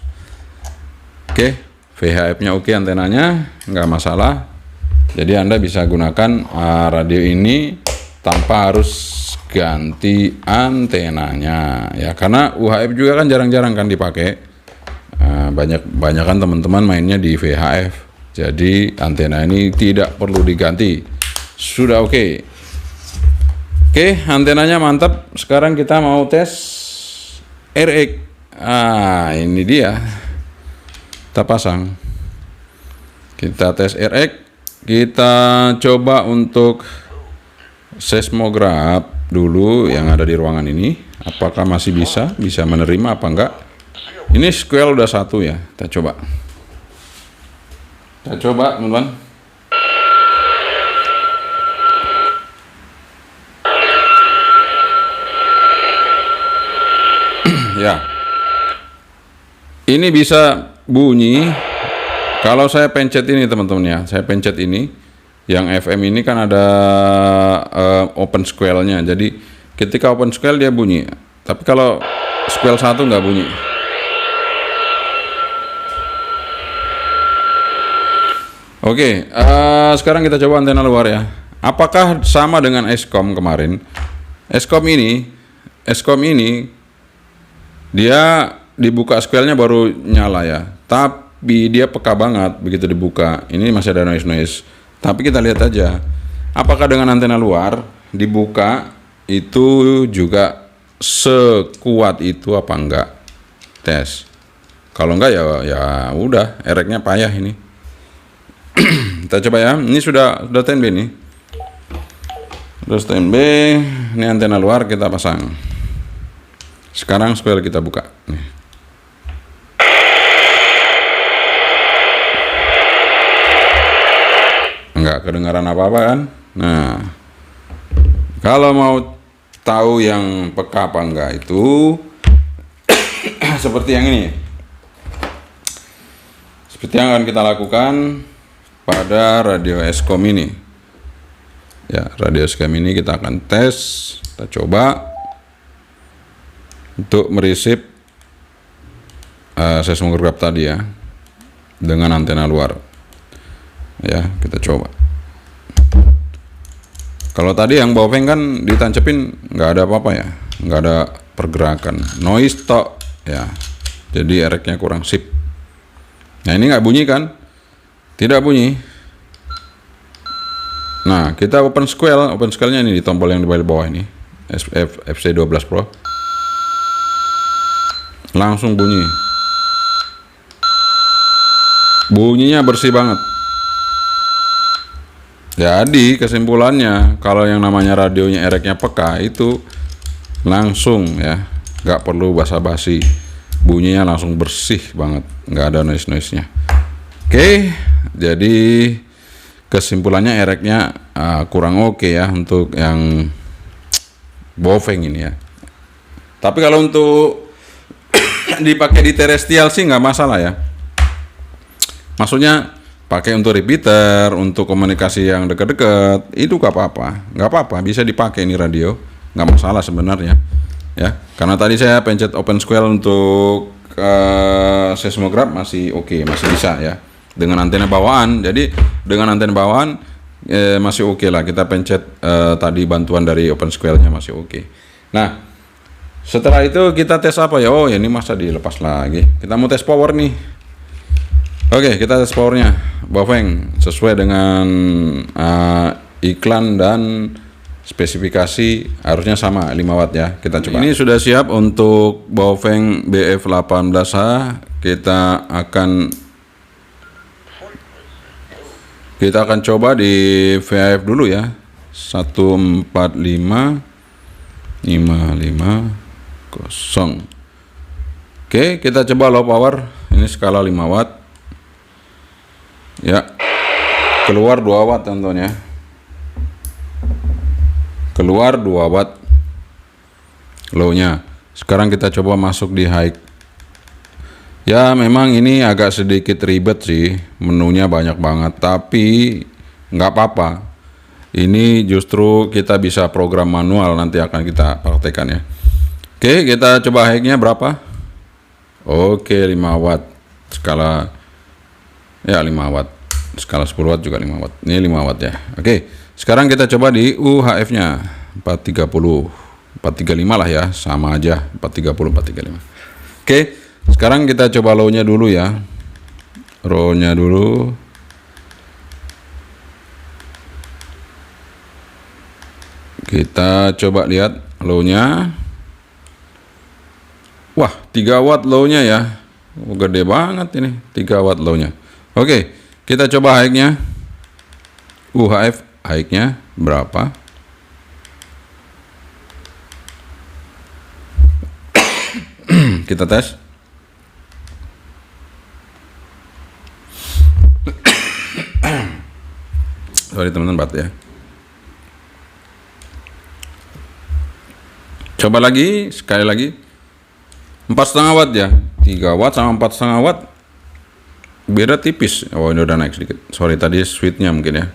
Oke. VHF-nya oke, antenanya nggak masalah. Jadi Anda bisa gunakan radio ini tanpa harus ganti antenanya ya, karena UHF juga kan jarang-jarang kan dipakai. Banyak kan teman-teman mainnya di VHF. Jadi antena ini tidak perlu diganti. Sudah oke. Oke, antenanya mantap. Sekarang kita mau tes RX. Ini dia. Kita pasang, kita tes RX, kita coba untuk seismograf dulu yang ada di ruangan ini, apakah masih bisa menerima apa enggak. Ini square udah satu ya, kita coba teman-teman. Ya, ini bisa bunyi kalau saya pencet ini teman-teman ya. Saya pencet ini yang FM ini kan ada open square-nya, jadi ketika open square dia bunyi, tapi kalau square 1 nggak bunyi. Oke, sekarang kita coba antena luar ya, apakah sama dengan Eskom kemarin. Eskom ini dia dibuka square-nya baru nyala ya, tapi dia peka banget begitu dibuka. Ini masih ada noise. Tapi kita lihat aja, apakah dengan antena luar dibuka itu juga sekuat itu apa enggak. Tes. Kalau enggak ya udah, RX-nya payah ini. Kita coba ya. Ini sudah standby nih. Sudah standby. Ini antena luar kita pasang. Sekarang square kita buka. Nih. Enggak kedengaran apa-apa kan. Nah, kalau mau tahu yang peka apa enggak itu seperti yang ini, seperti yang akan kita lakukan pada radio Eskom ini ya. Radio Eskom ini kita akan tes, kita coba untuk meresip seismograf tadi ya dengan antena luar. Ya, kita coba. Kalau tadi yang baweng kan ditancepin nggak ada apa-apa ya, nggak ada pergerakan, noise tok ya. Jadi RX-nya kurang sip. Nah ini nggak bunyi kan? Tidak bunyi. Nah kita open square-nya ini di tombol yang di bawah ini, FC12 Pro. Langsung bunyi. Bunyinya bersih banget. Jadi kesimpulannya, kalau yang namanya radionya RX-nya peka itu langsung ya, nggak perlu basa-basi, bunyinya langsung bersih banget, nggak ada noise-nya. Oke, jadi kesimpulannya ereknya kurang oke ya untuk yang Baofeng ini ya. Tapi kalau untuk dipakai di terrestrial sih nggak masalah ya. Maksudnya pakai untuk repeater, untuk komunikasi yang dekat-dekat, itu nggak apa-apa, bisa dipakai ini radio, nggak masalah sebenarnya, ya. Karena tadi saya pencet open square untuk seismograph masih oke, masih bisa ya. Dengan antena bawaan, jadi dengan antena bawaan masih oke lah. Kita pencet tadi bantuan dari open square-nya masih oke. Nah, setelah itu kita tes apa ya? Oh, ya ini masa dilepas lagi. Kita mau tes power nih. Oke, kita tes powernya Baofeng sesuai dengan iklan dan spesifikasi harusnya sama 5 watt ya. Kita coba. Ini sudah siap untuk Baofeng BF18H. Kita akan coba di VHF dulu ya. 145 550. Oke, kita coba low power. Ini skala 5 watt. Ya, keluar 2 watt tentunya. Keluar 2 watt low-nya. Sekarang kita coba masuk di high. Ya, memang ini agak sedikit ribet sih, menunya banyak banget, tapi nggak apa-apa. Ini justru kita bisa program manual, nanti akan kita praktekkan ya. Oke, kita coba high-nya berapa? Oke, 5 watt. Skala ya 5 watt, skala 10 watt juga 5 watt. Ini 5 watt ya. Oke, sekarang kita coba di UHF-nya 430, 435 lah ya, sama aja 430, 435. Oke, sekarang kita coba low-nya dulu ya. Low-nya dulu. Kita coba lihat low-nya. Wah, 3 watt low-nya ya. Gede banget ini, 3 watt low-nya. Oke, kita coba high-nya. UHF high-nya berapa? Kita tes. Sorry teman-teman, batuk ya. Coba lagi, sekali lagi. 4,5 watt ya. 3 watt sama 4,5 watt beda tipis. Oh, ini udah naik sedikit. Sorry, tadi switch-nya mungkin ya.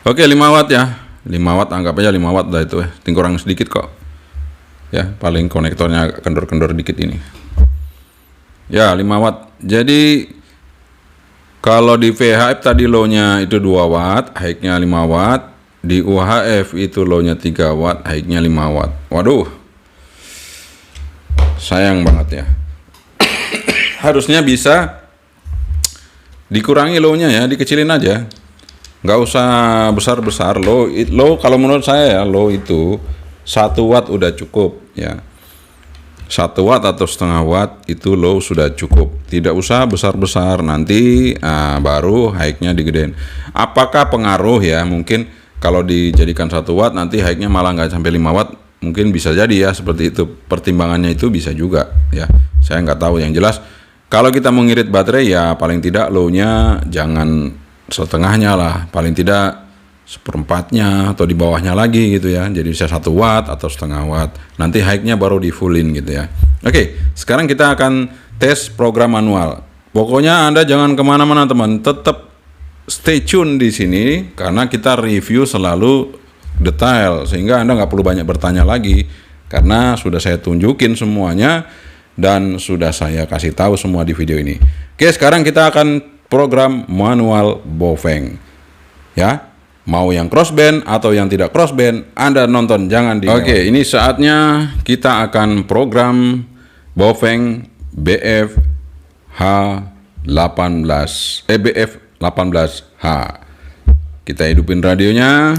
Oke, 5 watt ya. 5 watt, anggap aja 5 watt dah itu ya. Tinggal kurang sedikit kok. Ya, paling konektornya kendor-kendor dikit ini. Ya, 5 watt. Jadi kalau di VHF tadi low-nya itu 2 watt, high-nya 5 watt. Di UHF itu low-nya 3 watt, high-nya 5 watt. Waduh. Sayang banget ya. Harusnya bisa dikurangi low-nya ya, dikecilin aja. Nggak usah besar-besar. Low kalau menurut saya ya, low itu 1 watt udah cukup ya. 1 watt atau setengah watt itu low sudah cukup. Tidak usah besar-besar, nanti baru high-nya digedein. Apakah pengaruh ya? Mungkin kalau dijadikan 1 watt nanti high-nya malah nggak sampai 5 watt. Mungkin bisa jadi ya, seperti itu. Pertimbangannya itu bisa juga ya. Saya nggak tahu, yang jelas kalau kita mengirit baterai ya paling tidak low-nya jangan setengahnya lah, paling tidak 1/4-nya atau di bawahnya lagi gitu ya. Jadi bisa 1 watt atau setengah watt. Nanti high-nya baru di fullin gitu ya. Oke, sekarang kita akan tes program manual. Pokoknya Anda jangan kemana-mana teman, tetap stay tune di sini karena kita review selalu detail, sehingga Anda nggak perlu banyak bertanya lagi karena sudah saya tunjukin semuanya dan sudah saya kasih tahu semua di video ini. Oke, sekarang kita akan program manual Baofeng ya. Mau yang crossband atau yang tidak crossband, Anda nonton jangan di. Oke, ini saatnya kita akan program Baofeng BF18H. Kita hidupin radionya.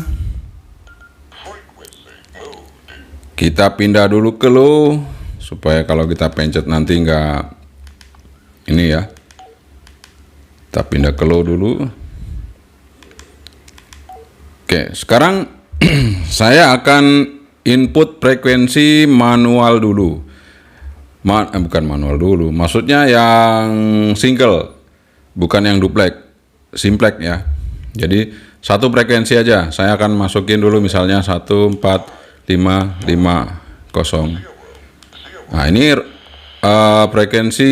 Kita pindah dulu ke low supaya kalau kita pencet nanti nggak ini ya. Kita pindah ke low dulu. Oke, sekarang saya akan input frekuensi manual dulu. Bukan manual dulu, maksudnya yang single. bukan yang duplek, simplex ya. Jadi satu frekuensi aja. Saya akan masukin dulu misalnya 14550. Nah, ini frekuensi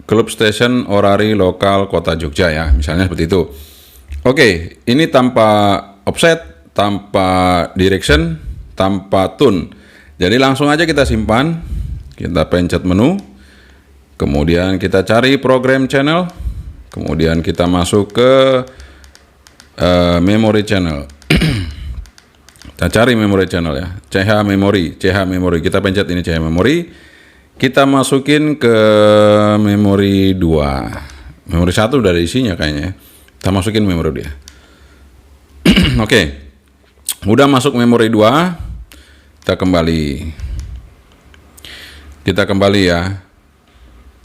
Club Station Orari Lokal Kota Jogja ya, misalnya seperti itu. Oke, ini tanpa offset, tanpa direction, tanpa tune. Jadi langsung aja kita simpan. Kita pencet menu, kemudian kita cari program channel, kemudian kita masuk ke memory channel. Kita cari memory channel ya, CH memory, kita pencet ini CH memory. Kita masukin ke memori 2. Memori 1 udah ada isinya kayaknya. Kita masukin memori dia. Oke. Udah masuk memori 2. Kita kembali ya.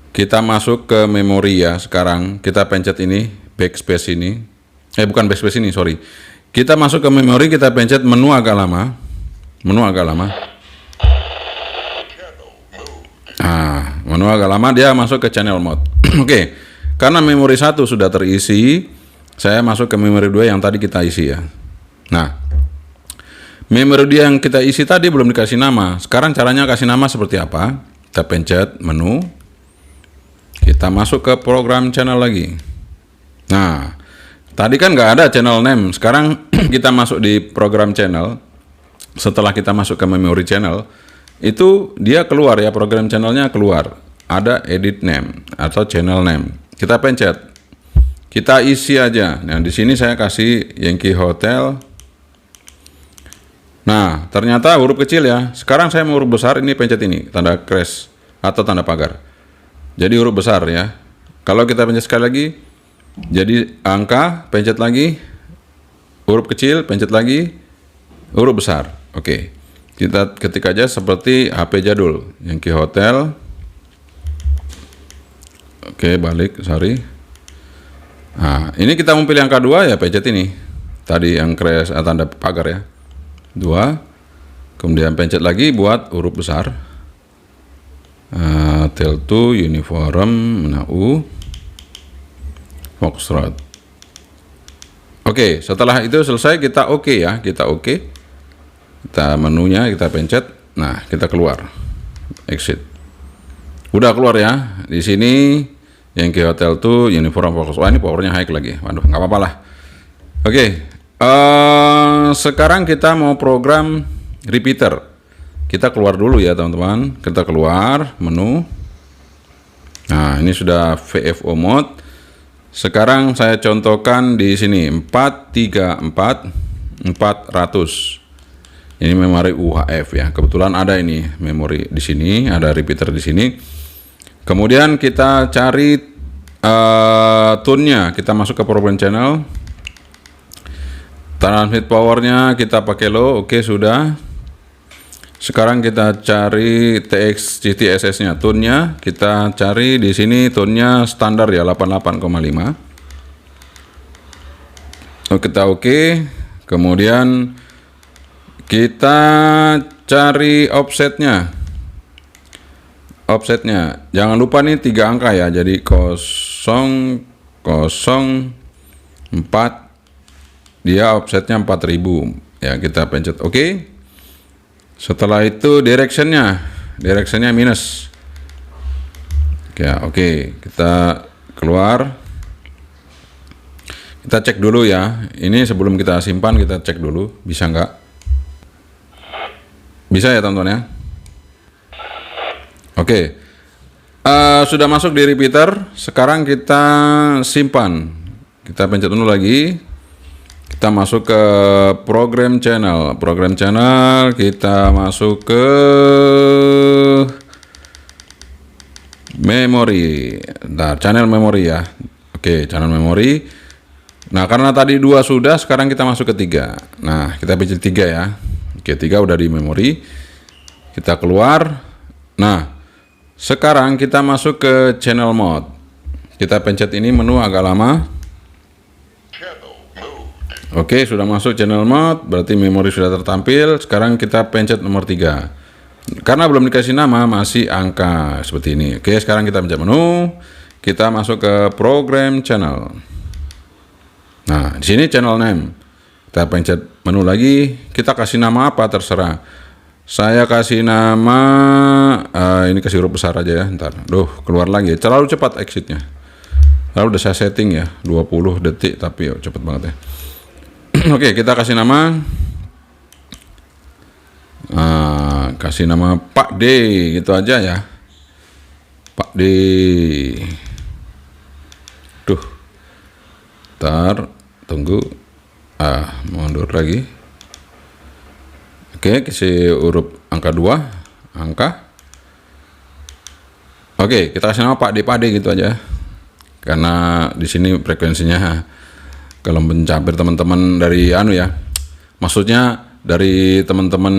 Kita masuk ke memori ya. Sekarang kita pencet ini backspace ini. Bukan backspace ini, sorry. Kita masuk ke memori, kita pencet menu agak lama. Nah, menu agak lama, dia masuk ke channel mode. Oke, karena memori 1 sudah terisi, saya masuk ke memori 2 yang tadi kita isi ya. Nah, memori 2 yang kita isi tadi belum dikasih nama. Sekarang caranya kasih nama seperti apa? Kita pencet menu, kita masuk ke program channel lagi. Nah, tadi kan nggak ada channel name. Sekarang kita masuk di program channel. Setelah kita masuk ke memory channel, itu dia keluar ya, program channelnya keluar. Ada edit name atau channel name. Kita pencet, kita isi aja. Nah, di sini saya kasih Yankee Hotel. Nah, ternyata huruf kecil ya. Sekarang saya mau huruf besar, ini pencet ini, tanda crash atau tanda pagar. Jadi huruf besar ya. Kalau kita pencet sekali lagi, jadi angka, pencet lagi, huruf kecil, pencet lagi, huruf besar. Oke. Kita ketik aja seperti HP jadul, Yankee Hotel. Oke, balik, sorry. Nah, ini kita mau pilih angka 2 ya, pencet ini. Tadi yang crash tanda pagar ya. 2. Kemudian pencet lagi buat huruf besar. Tel 2 uniform U Foxtrot. Oke, setelah itu selesai kita oke ya, kita oke. Kita menunya kita pencet. Nah, kita keluar. Exit. Udah keluar ya. Di sini Yankee Hotel 2 uniform Foxtrot. Wah, ini powernya high lagi. Waduh, nggak apa-apa lah. Oke. Sekarang kita mau program repeater. Kita keluar dulu ya teman-teman. Kita keluar menu. Nah, ini sudah VFO mode. Sekarang saya contohkan di sini 434 400. Ini memori UHF ya. Kebetulan ada ini memori di sini, ada repeater di sini. Kemudian kita cari tune-nya. Kita masuk ke program channel. Transmit powernya kita pakai low, oke sudah. Sekarang kita cari TX GTSS-nya, tune-nya kita cari di sini, tune-nya standar ya 88,5. Kita oke. Kemudian kita cari offsetnya. Offsetnya jangan lupa nih 3 angka ya, jadi 004. Dia offsetnya 4000 ya, kita pencet oke. Setelah itu directionnya minus ya, oke. Kita keluar, kita cek dulu ya. Ini sebelum kita simpan kita cek dulu bisa nggak, bisa ya teman-teman ya. Oke, sudah masuk di repeater. Sekarang kita simpan, kita pencet dulu lagi. Kita masuk ke program channel. Kita masuk ke memory. Nah, channel memory ya. Oke, channel memory. Nah, karena tadi 2 sudah, sekarang kita masuk ke 3. Nah, kita pencet 3 ya. Oke, 3 udah di memory. Kita keluar. Nah, sekarang kita masuk ke channel mode. Kita pencet ini, menu agak lama. Oke, sudah masuk channel mode, berarti memori sudah tertampil. Sekarang kita pencet nomor 3. Karena belum dikasih nama, masih angka seperti ini. Oke, sekarang kita pencet menu. kita masuk ke program channel. Nah, di sini channel name. Kita pencet menu lagi, kita kasih nama apa terserah. Saya kasih nama ini kasih huruf besar aja ya. Ntar, keluar lagi. Terlalu cepat exitnya. Lalu udah saya setting ya, 20 detik tapi cepet banget ya. Oke, kita kasih nama. Kasih nama Pak D gitu aja ya. Pak D. Ntar tunggu. Mundur lagi. Oke, kasih huruf angka 2, angka. Oke, kita kasih nama Pak D gitu aja. Karena di sini frekuensinya kalau mencapir teman-teman dari maksudnya dari teman-teman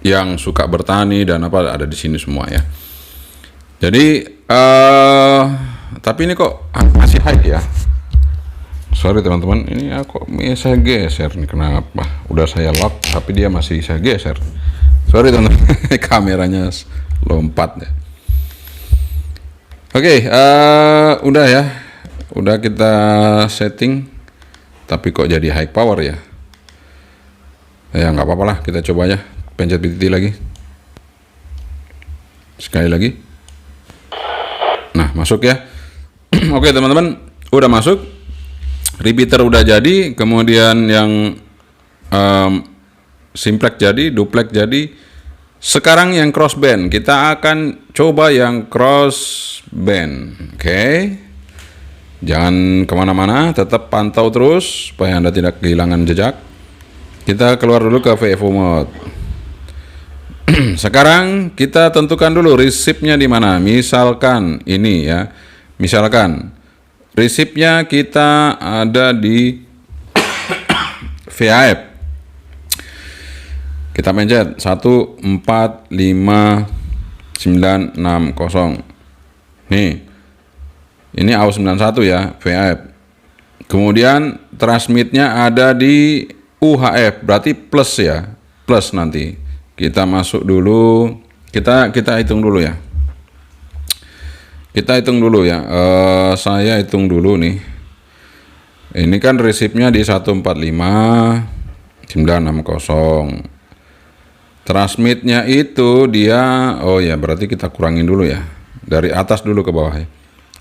yang suka bertani dan apa ada di sini semua ya. Jadi tapi ini kok masih high ya. Sorry teman-teman, ini aku saya geser nih, kenapa? Udah saya lock tapi dia masih saya geser. Sorry teman-teman, kameranya lompat ya. Oke, udah ya. Udah kita setting. Tapi kok jadi high power ya? Ya nggak apa-apa lah, kita coba aja. Pencet BTT lagi. Sekali lagi. Nah, masuk ya. Oke teman-teman, udah masuk. Repeater udah jadi, kemudian yang simplex jadi, duplex jadi. Sekarang yang crossband, kita akan coba yang crossband. Oke. Jangan kemana-mana, tetap pantau terus supaya Anda tidak kehilangan jejak. Kita keluar dulu ke VFO mode. Sekarang kita tentukan dulu resipnya di mana. Misalkan ini ya. Misalkan resipnya kita ada di VHF. Kita pencet 145960. Nih. Ini AU91 ya, VHF. Kemudian transmitnya ada di UHF, berarti plus ya. Plus nanti. Kita masuk dulu. Kita hitung dulu ya. Kita hitung dulu ya. Saya hitung dulu nih. Ini kan resipnya di 145960. Transmitnya itu dia, oh ya berarti kita kurangin dulu ya. Dari atas dulu ke bawah ya.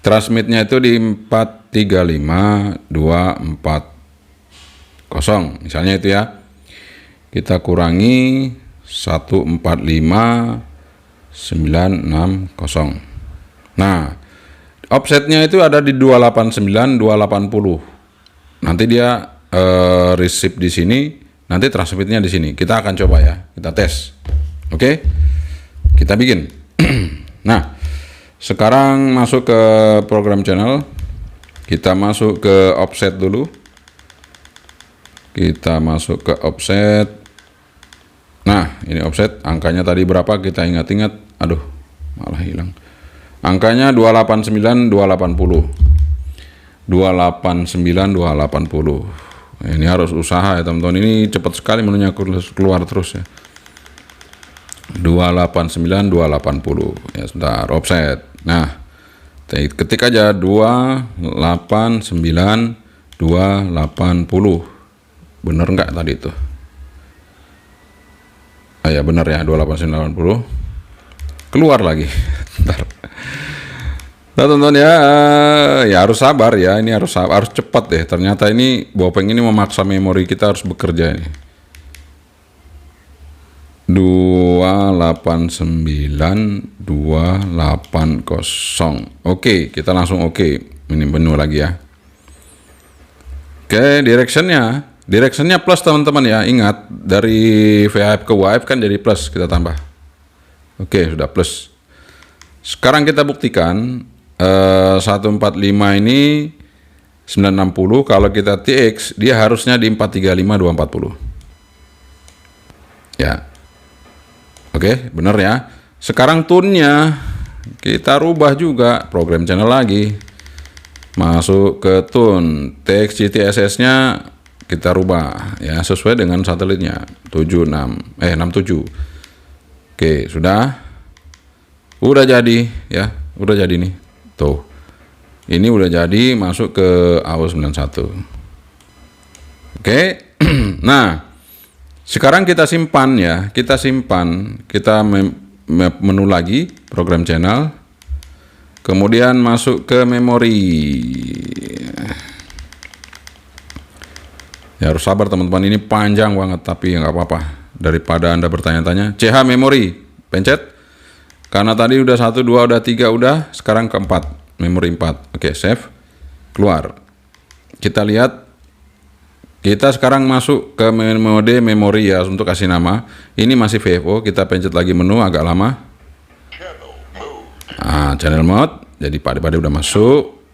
Transmitnya itu di 435240. Misalnya itu ya. Kita kurangi 145960. Nah, offsetnya itu ada di 289280. Nanti dia receive di sini, nanti transmitnya di sini. Kita akan coba ya, kita tes. Oke? Kita bikin. Nah, sekarang masuk ke program channel. Kita masuk ke offset dulu. Kita masuk ke offset. Nah, ini offset. Angkanya tadi berapa? Kita ingat-ingat. Aduh, malah hilang. Angkanya 289280. 289280. Ini harus usaha ya teman-teman. Ini cepat sekali menunya keluar terus ya. 289280. Ya sebentar, offset. Nah, ketik aja 289280. Bener nggak tadi itu? Ya bener ya, 289280. Keluar lagi. Bentar. Nah teman-teman ya harus sabar ya, ini harus cepat deh. Ternyata ini Bopeng ini memaksa memori kita harus bekerja ini. 289280. Oke, kita langsung oke. Ini menu lagi ya. Oke, directionnya plus teman-teman ya. Ingat dari VHF ke UHF kan jadi plus, kita tambah. Oke, sudah plus. Sekarang kita buktikan 145 ini 960. Kalau kita TX dia harusnya di 435240 ya. Oke, bener ya. Sekarang tune-nya kita rubah juga, program channel lagi. Masuk ke tune, TX GTSS nya kita rubah ya sesuai dengan satelitnya 67. Oke, sudah jadi ya, udah jadi nih Tuh. Ini udah jadi masuk ke AO91. Oke. Nah, sekarang kita simpan ya. Kita simpan. Kita menu lagi program channel. Kemudian masuk ke memori. Ya harus sabar teman-teman, ini panjang banget tapi nggak apa-apa. Daripada Anda bertanya-tanya, CH memori, pencet. Karena tadi udah 1, 2, udah 3, udah. Sekarang ke 4, memori 4. Oke, save. Keluar. Kita lihat. Kita sekarang masuk ke mode memori ya untuk kasih nama. Ini masih VFO, kita pencet lagi menu agak lama. Channel mode. Jadi pada udah masuk.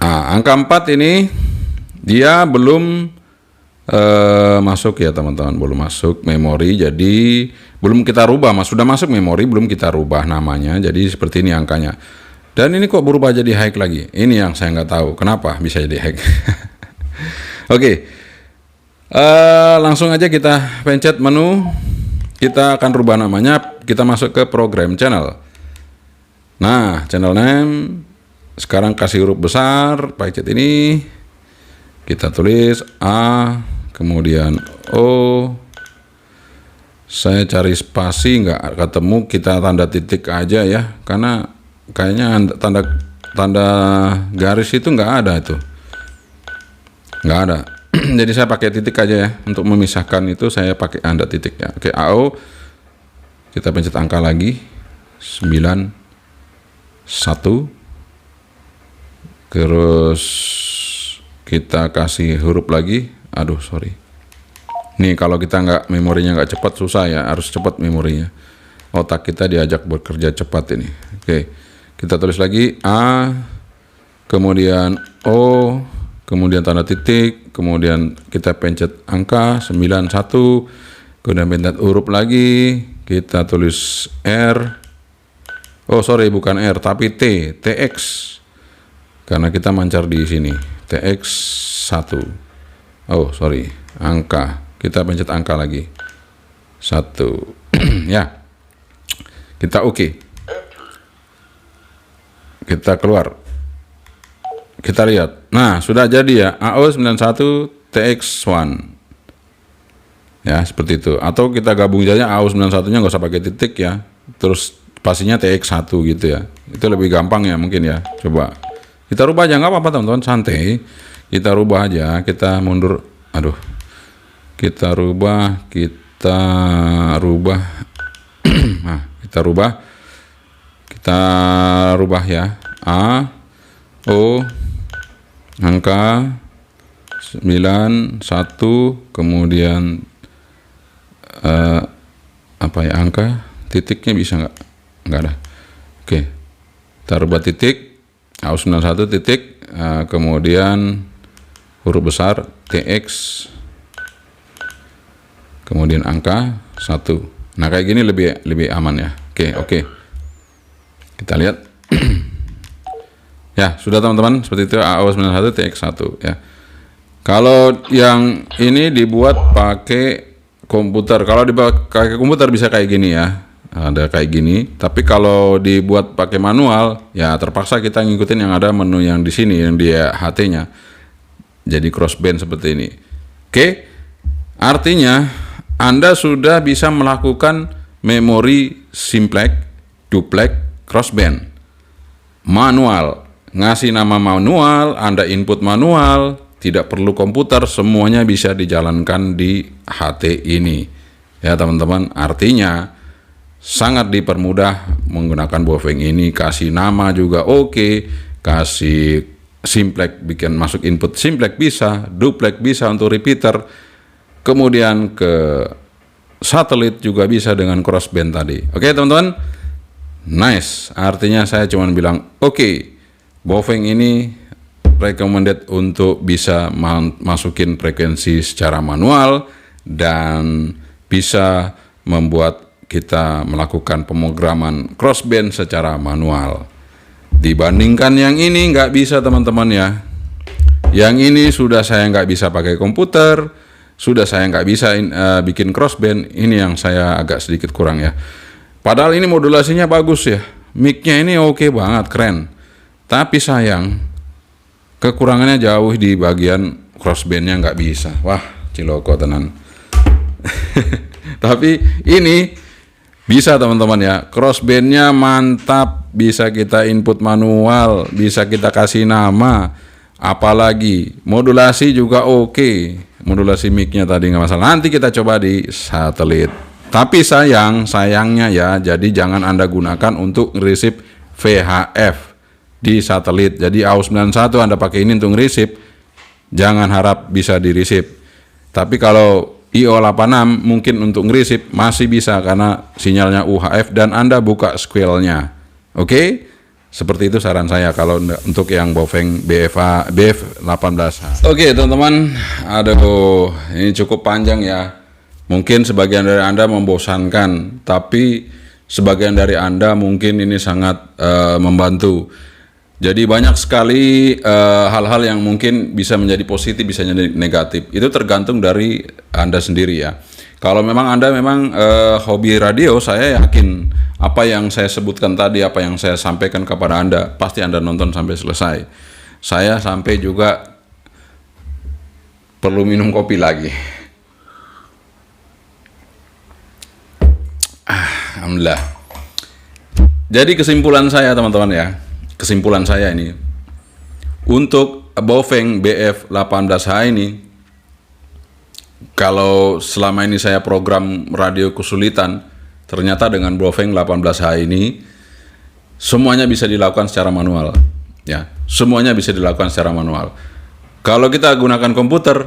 Angka 4 ini dia belum masuk ya teman-teman, belum masuk memori, jadi belum kita rubah. Sudah masuk memori, belum kita rubah namanya, jadi seperti ini angkanya. Dan ini kok berubah jadi high lagi, ini yang saya nggak tahu kenapa bisa jadi high. Oke, langsung aja kita pencet menu, kita akan rubah namanya, kita masuk ke program channel. Nah, channel name sekarang kasih huruf besar, pencet ini, kita tulis A, kemudian O. Saya cari spasi nggak ketemu, kita tanda titik aja ya, karena kayaknya tanda garis itu nggak ada itu, nggak ada. Jadi saya pakai titik aja ya untuk memisahkan itu, saya pakai tanda titik ya. Oke, AO, kita pencet angka lagi 91, terus kita kasih huruf lagi. Aduh sorry, nih kalau kita nggak, memorinya nggak cepat susah ya, harus cepat memorinya, otak kita diajak bekerja cepat ini. Oke, kita tulis lagi A, kemudian O, kemudian tanda titik, kemudian kita pencet angka 91, kemudian pencet huruf lagi, kita tulis R, oh sorry bukan R tapi T, TX, karena kita mancar di sini, TX 1. Oh sorry, angka, kita pencet angka lagi 1. Ya, kita oke. Kita keluar, kita lihat. Nah sudah jadi ya, AO91 TX1 ya, seperti itu. Atau kita gabung saja AO91 nya, nggak usah pakai titik ya, terus pastinya TX1 gitu ya, itu lebih gampang ya mungkin ya. Coba kita rubah aja, nggak apa-apa teman-teman, santai. Kita rubah aja, kita mundur, aduh, kita rubah, nah, kita rubah ya, A, O, angka 91, kemudian apa ya, angka, titiknya bisa nggak ada. Oke, kita rubah titik, AO91 titik, kemudian huruf besar TX, kemudian angka 1. Nah kayak gini lebih aman ya. Oke, kita lihat. Ya sudah teman-teman, seperti itu AO91 TX1 ya. Kalau yang ini dibuat pakai komputer, kalau dipakai komputer bisa kayak gini ya, ada kayak gini. Tapi kalau dibuat pakai manual ya terpaksa kita ngikutin yang ada menu yang di sini, yang di HT-nya. Jadi crossband seperti ini. Oke, artinya Anda sudah bisa melakukan memori simplex, duplex, crossband manual, ngasih nama manual, Anda input manual, tidak perlu komputer, semuanya bisa dijalankan di HT ini ya teman-teman. Artinya sangat dipermudah menggunakan Baofeng ini. Kasih nama juga oke, kasih simplex, bikin masuk input simplex bisa, duplex bisa untuk repeater, kemudian ke satelit juga bisa dengan crossband tadi. Oke teman-teman, nice. Artinya saya cuma bilang oke, Baofeng ini recommended untuk bisa masukin frekuensi secara manual dan bisa membuat kita melakukan pemrograman crossband secara manual. Dibandingkan yang ini nggak bisa teman-teman ya. Yang ini sudah saya nggak bisa pakai komputer, sudah saya nggak bisa bikin crossband. Ini yang saya agak sedikit kurang ya. Padahal ini modulasinya bagus ya, mic-nya ini oke banget, keren. Tapi sayang, kekurangannya jauh di bagian crossbandnya nggak bisa. Wah, ciloko tenan. Tapi ini bisa teman-teman ya, crossbandnya mantap, bisa kita input manual, bisa kita kasih nama, apalagi modulasi juga oke. Modulasi mic-nya tadi nggak masalah. Nanti kita coba di satelit. Tapi sayangnya ya, jadi jangan Anda gunakan untuk ngeresip VHF di satelit. Jadi AU91 Anda pakai ini untuk ngeresip, jangan harap bisa diresip. Tapi kalau IO86 mungkin untuk ngeresip masih bisa karena sinyalnya UHF dan Anda buka squeal-nya. Oke? Seperti itu saran saya kalau untuk yang Baofeng BF18H. Oke, teman-teman. Aduh, ini cukup panjang ya. Mungkin sebagian dari Anda membosankan, tapi sebagian dari Anda mungkin ini sangat membantu. Jadi banyak sekali hal-hal yang mungkin bisa menjadi positif, bisa menjadi negatif. Itu tergantung dari Anda sendiri ya. Kalau memang Anda memang hobi radio, saya yakin apa yang saya sebutkan tadi, apa yang saya sampaikan kepada Anda, pasti Anda nonton sampai selesai. Saya sampai juga perlu minum kopi lagi. Alhamdulillah. Jadi kesimpulan saya teman-teman ya, kesimpulan saya ini untuk Baofeng BF18H ini, kalau selama ini saya program radio kesulitan, ternyata dengan Baofeng 18H ini semuanya bisa dilakukan secara manual ya, semuanya bisa dilakukan secara manual. Kalau kita gunakan komputer,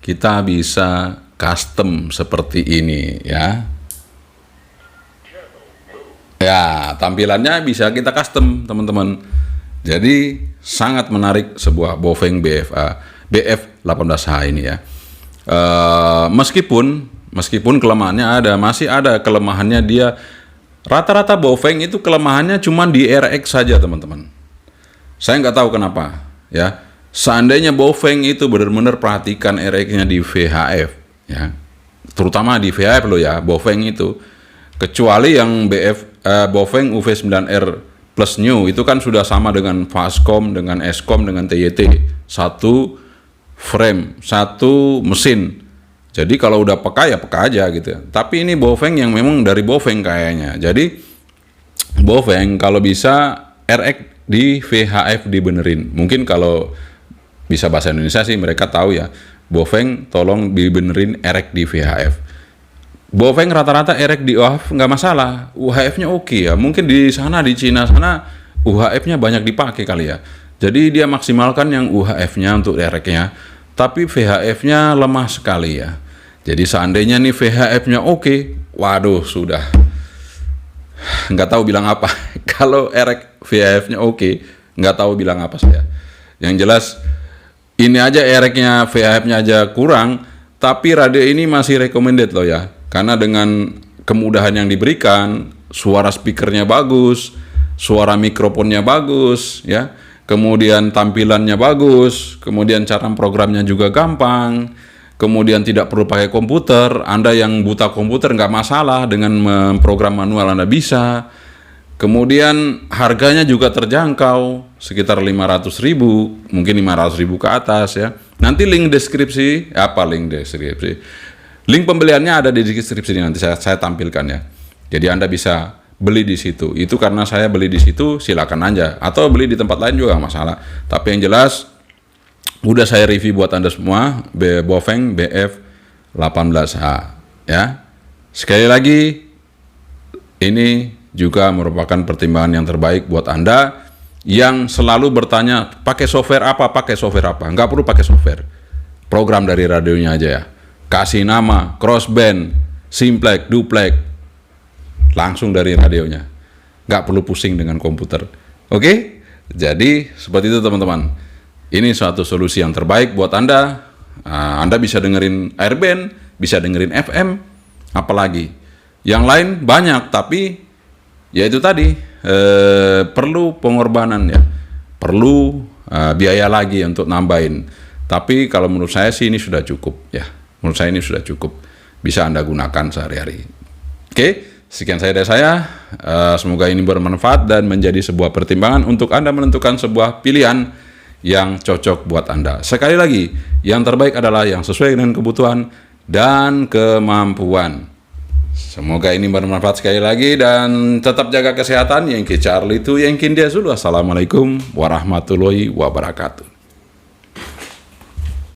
kita bisa custom seperti ini ya. Ya, tampilannya bisa kita custom, teman-teman. Jadi sangat menarik sebuah Baofeng BF18H ini ya. Meskipun kelemahannya masih ada kelemahannya dia. Rata-rata Baofeng itu kelemahannya cuma di RX saja, teman-teman. Saya nggak tahu kenapa ya. Seandainya Baofeng itu benar-benar perhatikan RX-nya di VHF ya, terutama di VHF loh ya, Baofeng itu. Kecuali yang Baofeng UV9R Plus New itu kan sudah sama dengan Fastcom, dengan Escom, dengan TYT. Satu frame, satu mesin. Jadi kalau udah peka ya peka aja gitu. Tapi ini Baofeng yang memang dari Baofeng kayaknya. Jadi Baofeng kalau bisa RX di VHF dibenerin. Mungkin kalau bisa bahasa Indonesia sih mereka tahu ya. Baofeng tolong dibenerin RX di VHF. Baofeng rata-rata RX di UHF nggak masalah, UHF-nya oke ya. Mungkin di sana di Cina sana UHF-nya banyak dipakai kali ya. Jadi dia maksimalkan yang UHF-nya untuk RX-nya, tapi VHF-nya lemah sekali ya. Jadi seandainya nih VHF-nya oke, waduh sudah nggak tahu bilang apa. Kalau RX VHF-nya oke, nggak tahu bilang apa saya. Yang jelas ini aja RX-nya VHF-nya aja kurang, tapi radio ini masih recommended loh ya. Karena dengan kemudahan yang diberikan, suara speakernya bagus, suara mikrofonnya bagus, ya, kemudian tampilannya bagus, kemudian cara programnya juga gampang, kemudian tidak perlu pakai komputer. Anda yang buta komputer nggak masalah, dengan memprogram manual Anda bisa. Kemudian harganya juga terjangkau, sekitar 500.000, mungkin 500.000 ke atas ya. Nanti link deskripsi, link pembeliannya ada di deskripsi nanti saya tampilkan ya. Jadi Anda bisa beli di situ. Itu karena saya beli di situ, silakan aja. Atau beli di tempat lain juga nggak masalah. Tapi yang jelas udah saya review buat Anda semua Baofeng BF18H ya. Sekali lagi ini juga merupakan pertimbangan yang terbaik buat Anda yang selalu bertanya pakai software apa. Nggak perlu pakai software. Program dari radionya aja ya. Kasih nama, crossband, simplex, duplex, langsung dari radionya. Nggak perlu pusing dengan komputer. Oke? Jadi seperti itu teman-teman. Ini suatu solusi yang terbaik buat Anda. Anda bisa dengerin airband, bisa dengerin FM, apalagi. Yang lain banyak, tapi ya itu tadi, perlu pengorbanan ya. Perlu biaya lagi untuk nambahin. Tapi kalau menurut saya sih ini sudah cukup ya. Menurut saya ini sudah cukup, bisa Anda gunakan sehari-hari. Oke, Sekian saya dari saya. Semoga ini bermanfaat dan menjadi sebuah pertimbangan untuk Anda menentukan sebuah pilihan yang cocok buat Anda. Sekali lagi, yang terbaik adalah yang sesuai dengan kebutuhan dan kemampuan. Semoga ini bermanfaat sekali lagi dan tetap jaga kesehatan. Yang Charlie itu yang Kindia Zulu. Assalamualaikum warahmatullahi wabarakatuh.